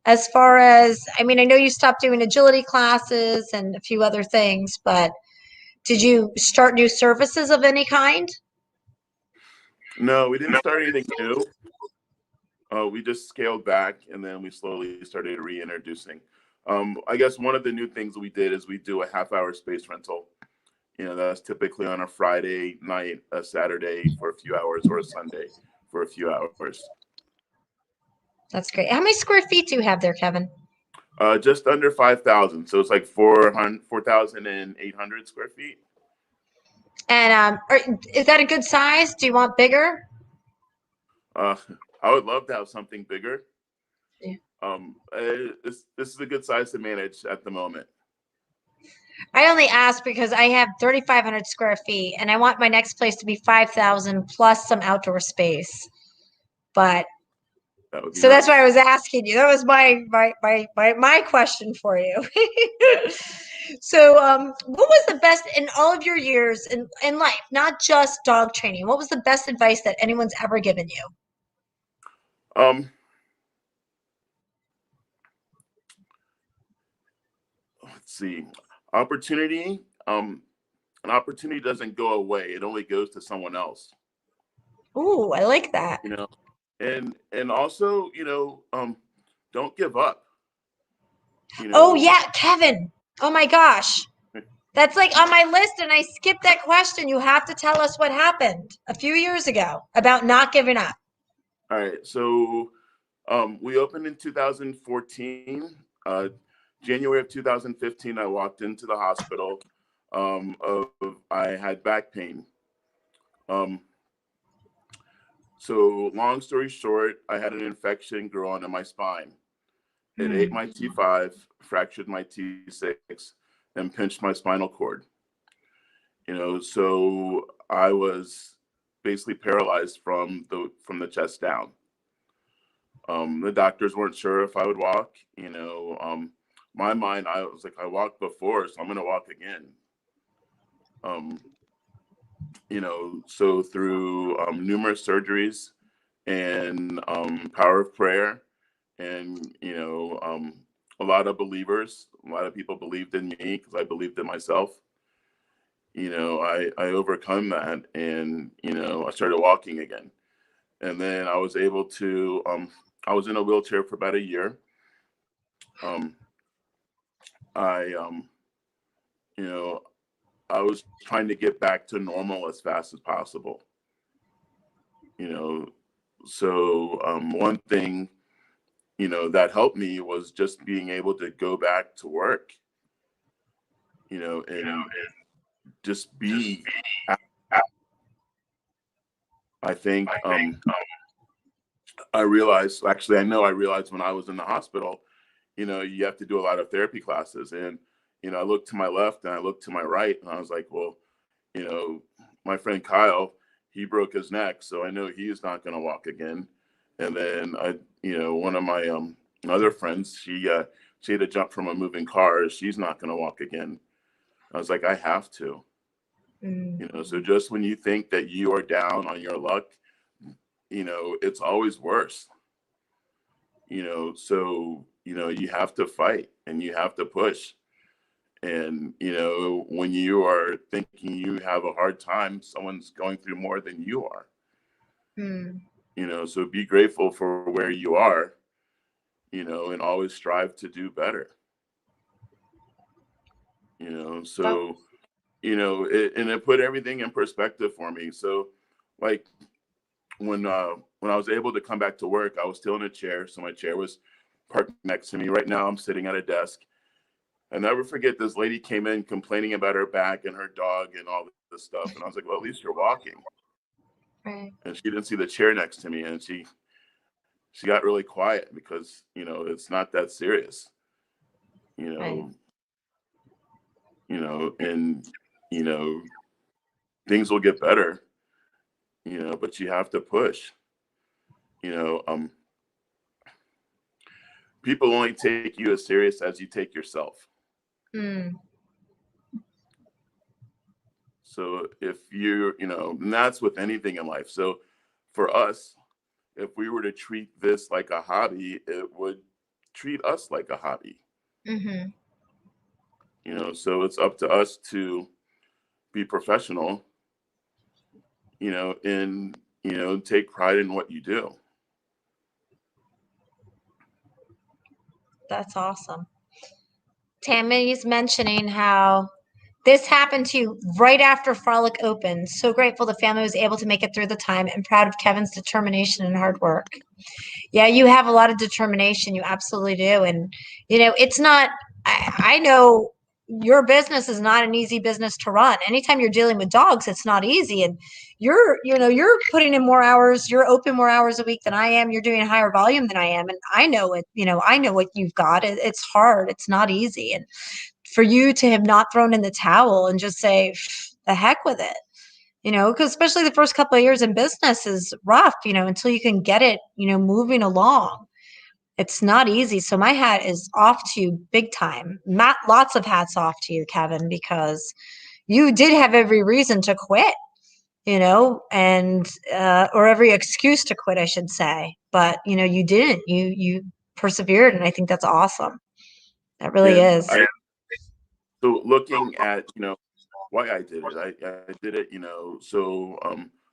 As far as, I mean, I know you stopped doing agility classes and a few other things, but did you start new services of any kind? No, we didn't start anything new. We just scaled back, and then we slowly started reintroducing. I guess one of the new things we did is we do a half-hour space rental. That's typically on a Friday night, a Saturday for a few hours, or a Sunday for a few hours. That's great. How many square feet do you have there, Kevin? Just under 5,000. So it's like 4,800 square feet. And is that a good size? Do you want bigger? I would love to have something bigger. Yeah. This is a good size to manage at the moment. I only ask because I have 3,500 square feet and I want my next place to be 5,000 plus some outdoor space. But That would be so nice. that's why I was asking you. That was my question for you. So what was the best in all of your years in life, not just dog training? What was the best advice that anyone's ever given you? Let's see. Opportunity. An opportunity doesn't go away. It only goes to someone else. Ooh, I like that. And also, don't give up. Oh yeah, Kevin. Oh my gosh. That's like on my list and I skipped that question. You have to tell us what happened a few years ago about not giving up. All right. So we opened in 2014. January of 2015, I walked into the hospital. I had back pain. So long story short, I had an infection grow onto my spine. It ate my T5, fractured my T6, and pinched my spinal cord. So I was basically paralyzed from the chest down. The doctors weren't sure if I would walk. My mind, I was like, I walked before, so I'm going to walk again. So through numerous surgeries and power of prayer, and a lot of believers, a lot of people believed in me because I believed in myself. I overcome that, and I started walking again. And then I was able to. I was in a wheelchair for about a year. I I was trying to get back to normal as fast as possible. So one thing that helped me was just being able to go back to work. And just be. I think I realized, actually, I realized when I was in the hospital, you have to do a lot of therapy classes. And, I looked to my left and I looked to my right and I was like, well, my friend Kyle, he broke his neck. So I know he's not going to walk again. And then one of my other friends, she had to jump from a moving car. She's not going to walk again. I was like, I have to. So just when you think that you are down on your luck, it's always worse. So you have to fight and you have to push. And when you are thinking you have a hard time, someone's going through more than you are. So be grateful for where you are, and always strive to do better. So it put everything in perspective for me. So like when I was able to come back to work, I was still in a chair. So my chair was parked next to me. Right now I'm sitting at a desk. I never forget, this lady came in complaining about her back and her dog and all this stuff. And I was like, well, at least you're walking. Right. And she didn't see the chair next to me. And she got really quiet because, it's not that serious, Right. And, things will get better, but you have to push, people only take you as serious as you take yourself. So if and that's with anything in life. So for us, if we were to treat this like a hobby, it would treat us like a hobby. So it's up to us to be professional, in take pride in what you do. That's awesome. Tammy's mentioning how this happened to you right after Frolic opened. So grateful the family was able to make it through the time and proud of Kevin's determination and hard work. Yeah, you have a lot of determination. You absolutely do. And, it's not, I know your business is not an easy business to run. Anytime you're dealing with dogs, it's not easy. And you're putting in more hours. You're open more hours a week than I am. You're doing higher volume than I am. And I know it, I know what you've got. It's hard. It's not easy. And for you to have not thrown in the towel and just say, the heck with it, because especially the first couple of years in business is rough, until you can get it, moving along. It's not easy. So my hat is off to you big time. Lots of hats off to you, Kevin, because you did have every reason to quit, and or every excuse to quit, I should say. But you didn't. You persevered, and I think that's awesome. That really is. So looking at why I did it, I did it. So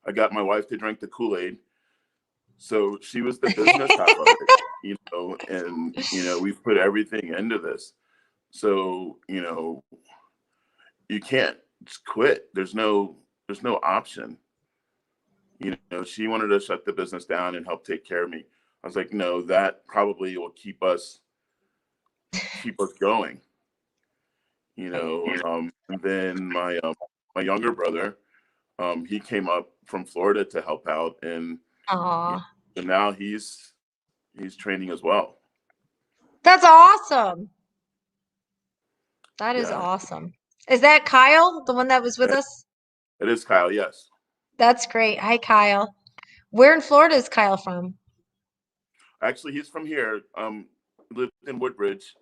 I got my wife to drink the Kool-Aid. So she was the business half of it, and we've put everything into this. So you can't just quit. There's no option. She wanted to shut the business down and help take care of me. I was like, no, that probably will keep us going. And then my younger brother, he came up from Florida to help out, and and now he's training as well. That's awesome. That is awesome. Is that Kyle, the one that was with us? It is Kyle, yes. That's great. Hi, Kyle. Where in Florida is Kyle from? Actually, he's from here. Lived in Woodbridge,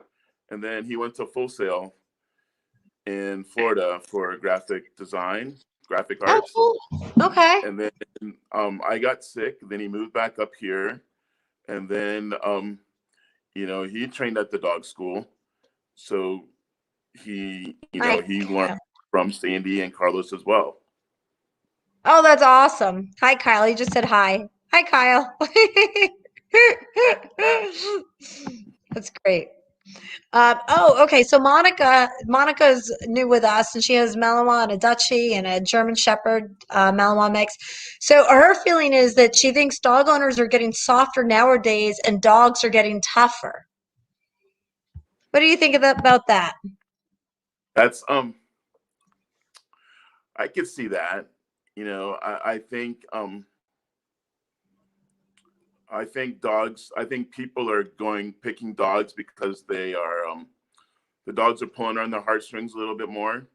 and then he went to Full Sail in Florida for graphic design, graphic arts. Oh, cool. Okay. And then I got sick. Then he moved back up here, and then he trained at the dog school, so he he learned from Sandy and Carlos as well. Oh, that's awesome. Hi, Kyle. He just said hi. Hi, Kyle. That's great. Okay. So Monica's new with us, and she has Malinois and a Dutchie and a German Shepherd Malinois mix. So her feeling is that she thinks dog owners are getting softer nowadays, and dogs are getting tougher. What do you think about that? That's I could see that. I think dogs. I think people are picking dogs because they are the dogs are pulling on their heartstrings a little bit more.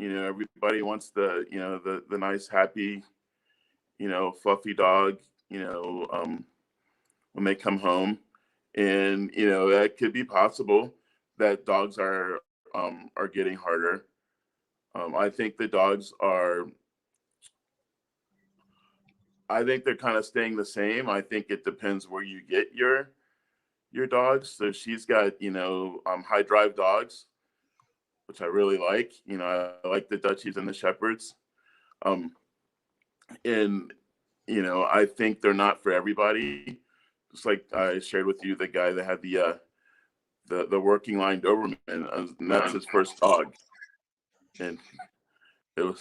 Everybody wants the nice, happy, fluffy dog. When they come home, and that could be possible that dogs are getting harder. I think the dogs are. I think they're kind of staying the same. I think it depends where you get your dogs. So she's got high drive dogs, which I really like. I like the Dutchies and the Shepherds. And I think they're not for everybody. Just like I shared with you, the guy that had the working line Doberman, and that's his first dog, and the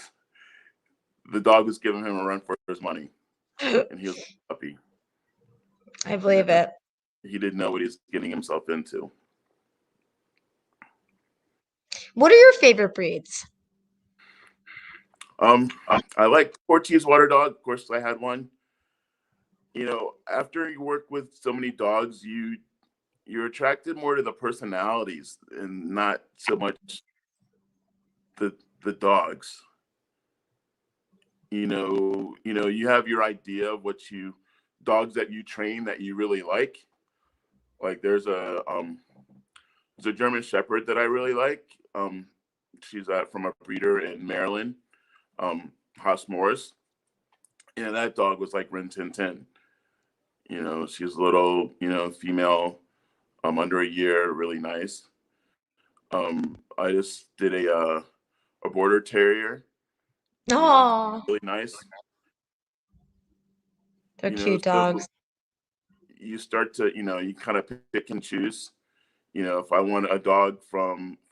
dog was giving him a run for his money, and he was a puppy. I believe it. He didn't know what he was getting himself into. What are your favorite breeds? I like Cortese water dog. Of course, I had one. After you work with so many dogs, you're attracted more to the personalities and not so much the dogs. You have your idea of dogs that you train that you really like. Like there's a German Shepherd that I really like. She's from a breeder in Maryland, Haas Morris, and that dog was like Rin Tin Tin. She's a little, female, under a year, really nice. I just did a border terrier. Oh, Really nice. They're You know, cute so dogs. you start to, you kind of pick and choose. If I want if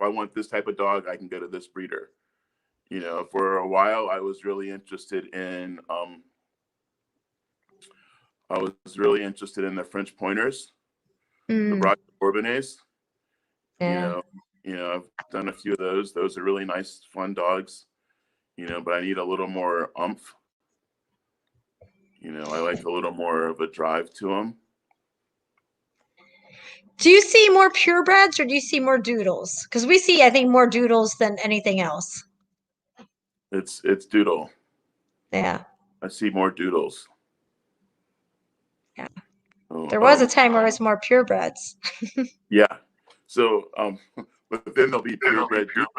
I want this type of dog, I can go to this breeder. For a while, I was really interested in the French pointers, the Mm, Brock Bourbonnais. You yeah. know, I've done a few of those. Those are really nice, fun dogs. But I need a little more umph. I like a little more of a drive to them. Do you see more purebreds or do you see more doodles? Because we see, I think, more doodles than anything else. It's doodle. Yeah. I see more doodles. Yeah. So, There was a time where it was more purebreds. yeah. So, but then there'll be purebred doodles.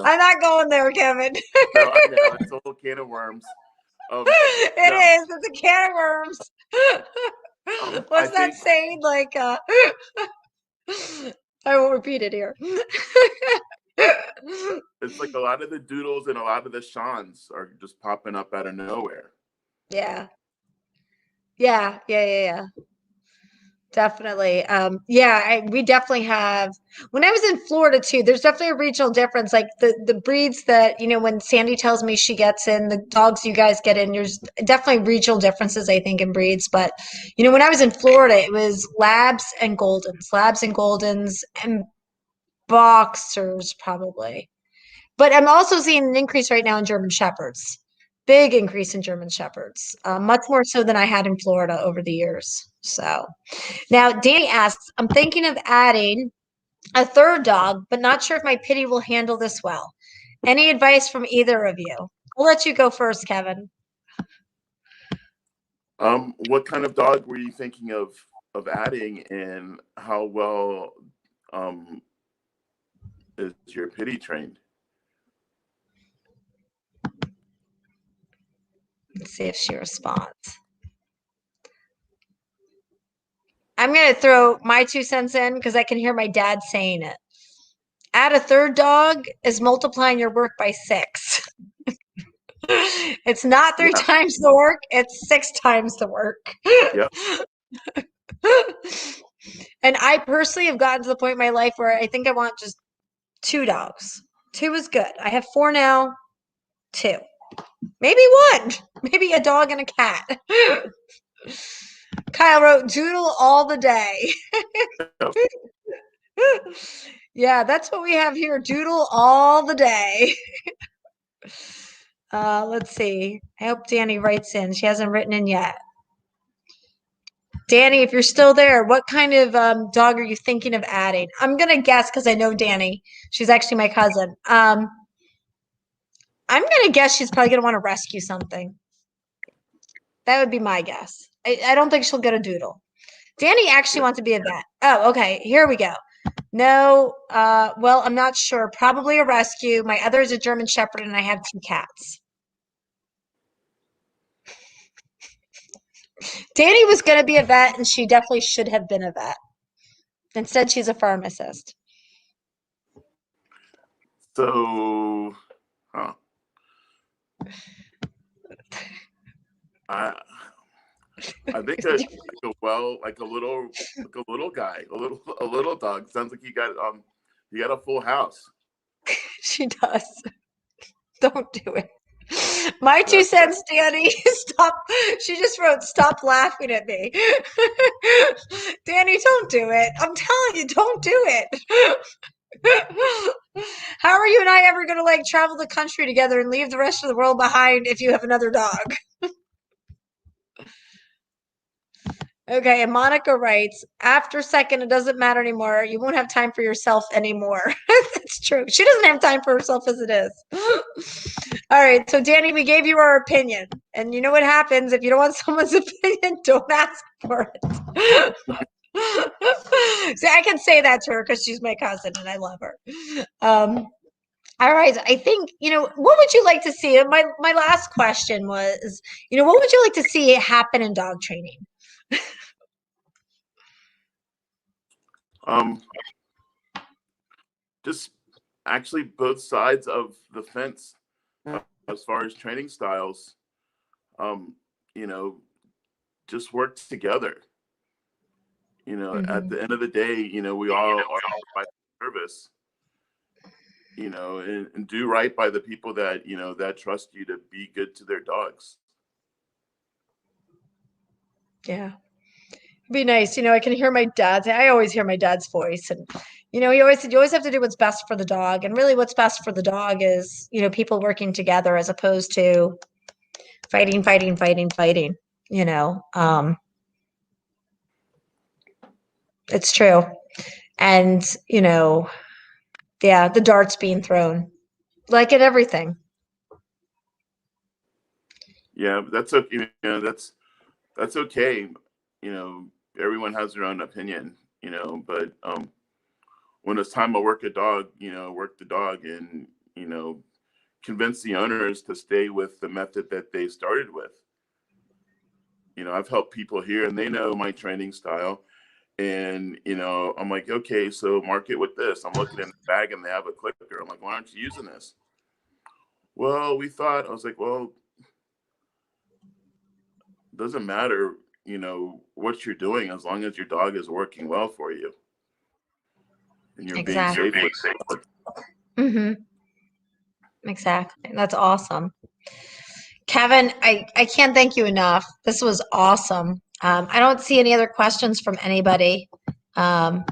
I'm not going there, Kevin. No, I know it's a whole can of worms. It No, is. It's a can of worms. I What's that think saying? Like, I won't repeat it here. it's like a lot of the doodles and a lot of the Shans are just popping up out of nowhere. Yeah. Yeah. Definitely. Yeah, we definitely have. When I was in Florida too, there's definitely a regional difference. Like the breeds that, when Sandy tells me she gets in, the dogs you guys get in, there's definitely regional differences, I think, in breeds. But, when I was in Florida, it was labs and Goldens, and boxers probably. But I'm also seeing an increase right now in German Shepherds. Big increase in German Shepherds, much more so than I had in Florida over the years. So. Now, Danny asks, I'm thinking of adding a third dog, but not sure if my pity will handle this well. Any advice from either of you? I'll let you go first, Kevin. What kind of dog were you thinking of adding, and how well is your pity trained? Let's see if she responds. I'm going to throw my 2 cents in because I can hear my dad saying it. Add a third dog is multiplying your work by 6. It's not three Yeah, times the work, it's 6 times the work. yeah. And I personally have gotten to the point in my life where I think I want just 2 dogs. 2 is good. I have 4 now, 2. Maybe 1. Maybe a dog and a cat. Kyle wrote doodle all the day. Yeah, that's what we have here. Doodle all the day. Let's see. I hope Danny writes in. She hasn't written in yet. Danny, if you're still there, what kind of dog are you thinking of adding? I'm going to guess because I know Danny. She's actually my cousin. I'm going to guess she's probably going to want to rescue something. That would be my guess. I don't think she'll get a doodle. Danny actually wants to be a vet. Oh, okay. Here we go. No, well, I'm not sure. Probably a rescue. My other is a German Shepherd, and I have 2 cats. Danny was going to be a vet, and she definitely should have been a vet. Instead, she's a pharmacist. So, huh. I I think like a little guy, a little dog. Sounds like you got a full house. She does. Don't do it. My 2 That, cents, Danny. Stop. She just wrote, stop laughing at me. Danny, don't do it. I'm telling you, don't do it. How are you and I ever going to like travel the country together and leave the rest of the world behind if you have another dog? Okay, and Monica writes, after second, it doesn't matter anymore. You won't have time for yourself anymore. That's true. She doesn't have time for herself as it is. All right, so Danny, we gave you our opinion. And you know what happens if you don't want someone's opinion, don't ask for it. See, I can say that to her because she's my cousin and I love her. All right, I think, what would you like to see? My last question was, what would you like to see happen in dog training? um, just actually both sides of the fence as far as training styles, you know, just work together. You know, at the end of the day, you know, we all are by service, you know, and do right by the people that, you know, that trust you to be good to their dogs. Yeah. It'd be nice. You know, I can hear my dad's, I always hear my dad's voice. And, you know, he always said, you always have to do what's best for the dog. And really what's best for the dog is, you know, people working together as opposed to fighting, you know. It's true. And, you know, yeah, the darts being thrown, like in everything. Yeah, that's okay. You know, that's okay. You know, everyone has their own opinion, you know, but when it's time to work a dog, you know, work the dog and, you know, convince the owners to stay with the method that they started with. You know, I've helped people here and they know my training style. And, you know, I'm like, okay, so mark it with this. I'm looking in the bag and they have a clicker. I'm like, why aren't you using this? Well, we thought, I was like, well, it doesn't matter, you know, what you're doing as long as your dog is working well for you and you're being Exactly. safe with it. Mm-hmm. Exactly. That's awesome. Kevin, I can't thank you enough. This was awesome. I don't see any other questions from anybody. Um,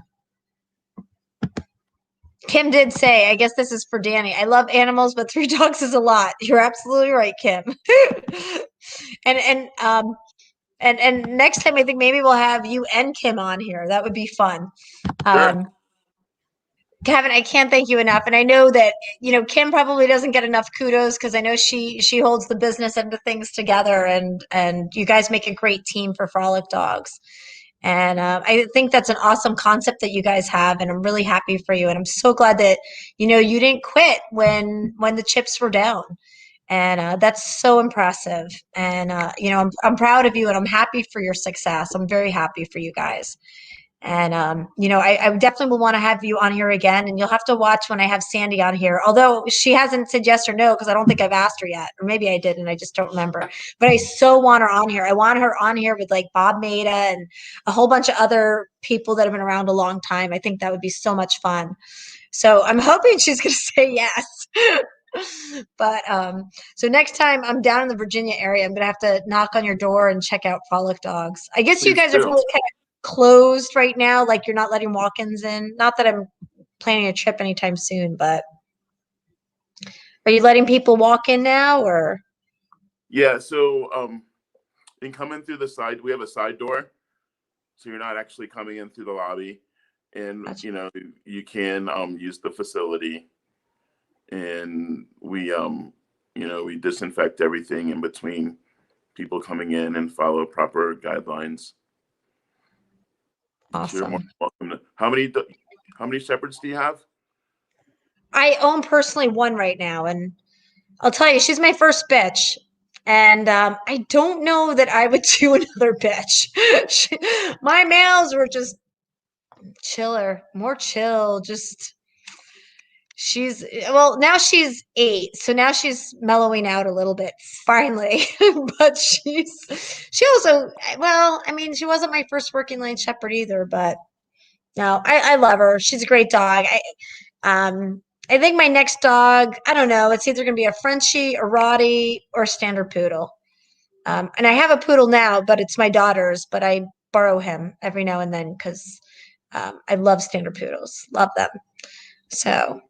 Kim did say, I guess this is for Danny. I love animals, but 3 dogs is a lot. You're absolutely right, Kim. and and next time I think maybe we'll have you and Kim on here. That would be fun. Sure. Kevin, I can't thank you enough. And I know that, you know, Kim probably doesn't get enough kudos because I know she holds the business end of things together and you guys make a great team for Frolic Dogs. And I think that's an awesome concept that you guys have, and I'm really happy for you. And I'm so glad that, you know, you didn't quit when the chips were down. And that's so impressive. And you know, I'm proud of you, and I'm happy for your success. I'm very happy for you guys. And you know, I definitely will want to have you on here again, and you'll have to watch when I have Sandy on here. Although she hasn't said yes or no, because I don't think I've asked her yet, or maybe I did, and I just don't remember. But I so want her on here. I want her on here with like Bob Maida and a whole bunch of other people that have been around a long time. I think that would be so much fun. So I'm hoping she's going to say yes. But so next time I'm down in the Virginia area, I'm gonna have to knock on your door and check out Frolic Dogs. I guess you Please guys are do. probably kind of closed right now, like you're not letting walk-ins in. Not that I'm planning a trip anytime soon, but are you letting people walk in now or? Yeah. So, in coming through the side, we have a side door. So you're not actually coming in through the lobby. And, Gotcha. you know, you can use the facility. And we, you know, we disinfect everything in between people coming in and follow proper guidelines. You're more Awesome. welcome to. How many shepherds do you have? I own personally one right now, and I'll tell you, she's my first bitch. And I don't know that I would do another bitch. My males were just chiller, more chill, just she's well, now she's 8, so now she's mellowing out a little bit finally. But she also, well, I mean, she wasn't my first working line shepherd either, but no, I love her. She's a great dog. I think my next dog, I don't know, it's either gonna be a Frenchie, a Rottie, or a standard poodle. And I have a poodle now, but it's my daughter's, but I borrow him every now and then because I love standard poodles, love them. So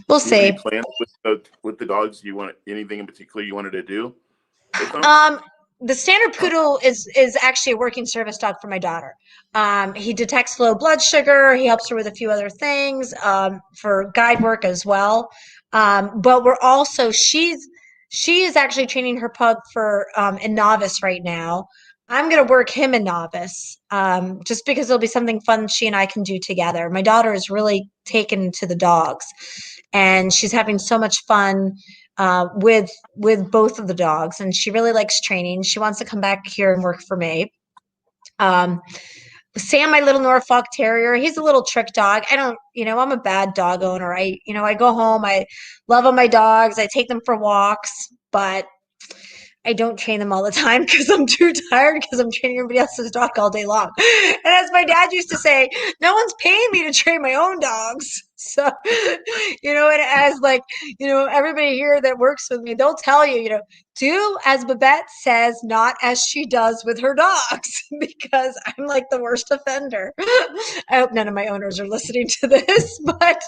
we'll Do you have any see. plans with the dogs? You want anything in particular you wanted to do with them? Um, the standard poodle is actually a working service dog for my daughter. He detects low blood sugar. He helps her with a few other things for guide work as well. But we're also she is actually training her pug for in novice right now. I'm gonna work him in novice just because it'll be something fun she and I can do together. My daughter is really taken to the dogs, and she's having so much fun with both of the dogs, and she really likes training. She wants to come back here and work for me. Um, Sam, my little Norfolk Terrier, he's a little trick dog. I don't, I'm a bad dog owner. I go home. I love on my dogs. I take them for walks, but I don't train them all the time because I'm too tired because I'm training everybody else's dog all day long. And as my dad used to say, no one's paying me to train my own dogs. So, and as everybody here that works with me, they'll tell you, do as Babette says, not as she does with her dogs, because I'm like the worst offender. I hope none of my owners are listening to this, but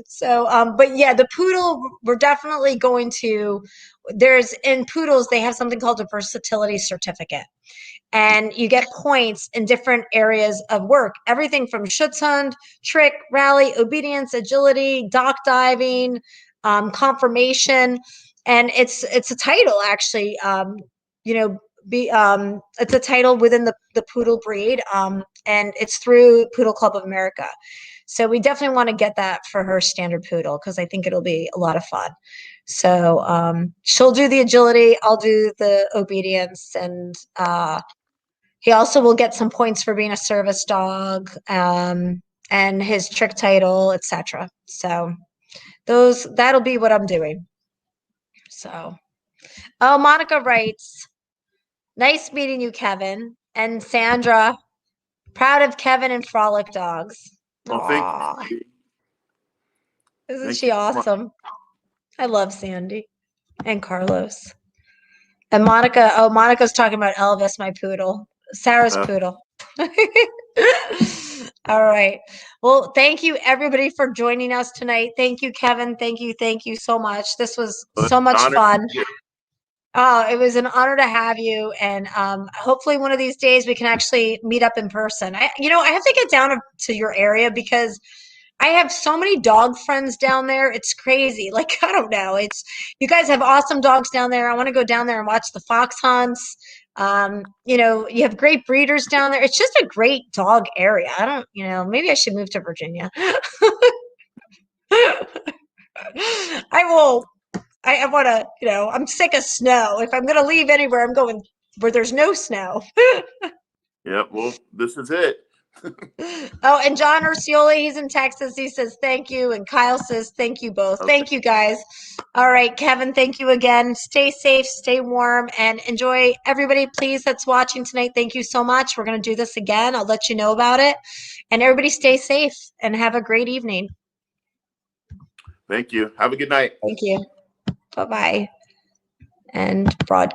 so, but yeah, the poodle, we're definitely going to, in poodles, they have something called a versatility certificate. And you get points in different areas of work, everything from Schutzhund, trick, rally, obedience, agility, dock diving, conformation. And it's a title actually, it's a title within the poodle breed. And it's through Poodle Club of America. So we definitely want to get that for her standard poodle because I think it'll be a lot of fun. So she'll do the agility, I'll do the obedience, and he also will get some points for being a service dog, and his trick title, etc. So that'll be what I'm doing. So, oh, Monica writes, nice meeting you, Kevin. And Sandra, proud of Kevin and Frolic dogs. Well, Aww. Isn't she awesome? I love Sandy and Carlos. And Monica's talking about Elvis, my poodle. Sarah's poodle. All right. Well, thank you everybody for joining us tonight. Thank you, Kevin. Thank you so much. This was so much fun. Oh, it was an honor to have you. And hopefully one of these days we can actually meet up in person. I have to get down to your area because I have so many dog friends down there. It's crazy. Like, I don't know. You guys have awesome dogs down there. I want to go down there and watch the fox hunts. You have great breeders down there. It's just a great dog area. I don't, maybe I should move to Virginia. I will. I want to, I'm sick of snow. If I'm going to leave anywhere, I'm going where there's no snow. Yeah, well, this is it. Oh, and John Ursioli, he's in Texas. He says thank you. And Kyle says thank you both. Okay. Thank you, guys. All right, Kevin, thank you again. Stay safe, stay warm, and enjoy. Everybody, please, that's watching tonight, thank you so much. We're going to do this again. I'll let you know about it. And everybody stay safe and have a great evening. Thank you. Have a good night. Thank you. Bye-bye. And broadcast.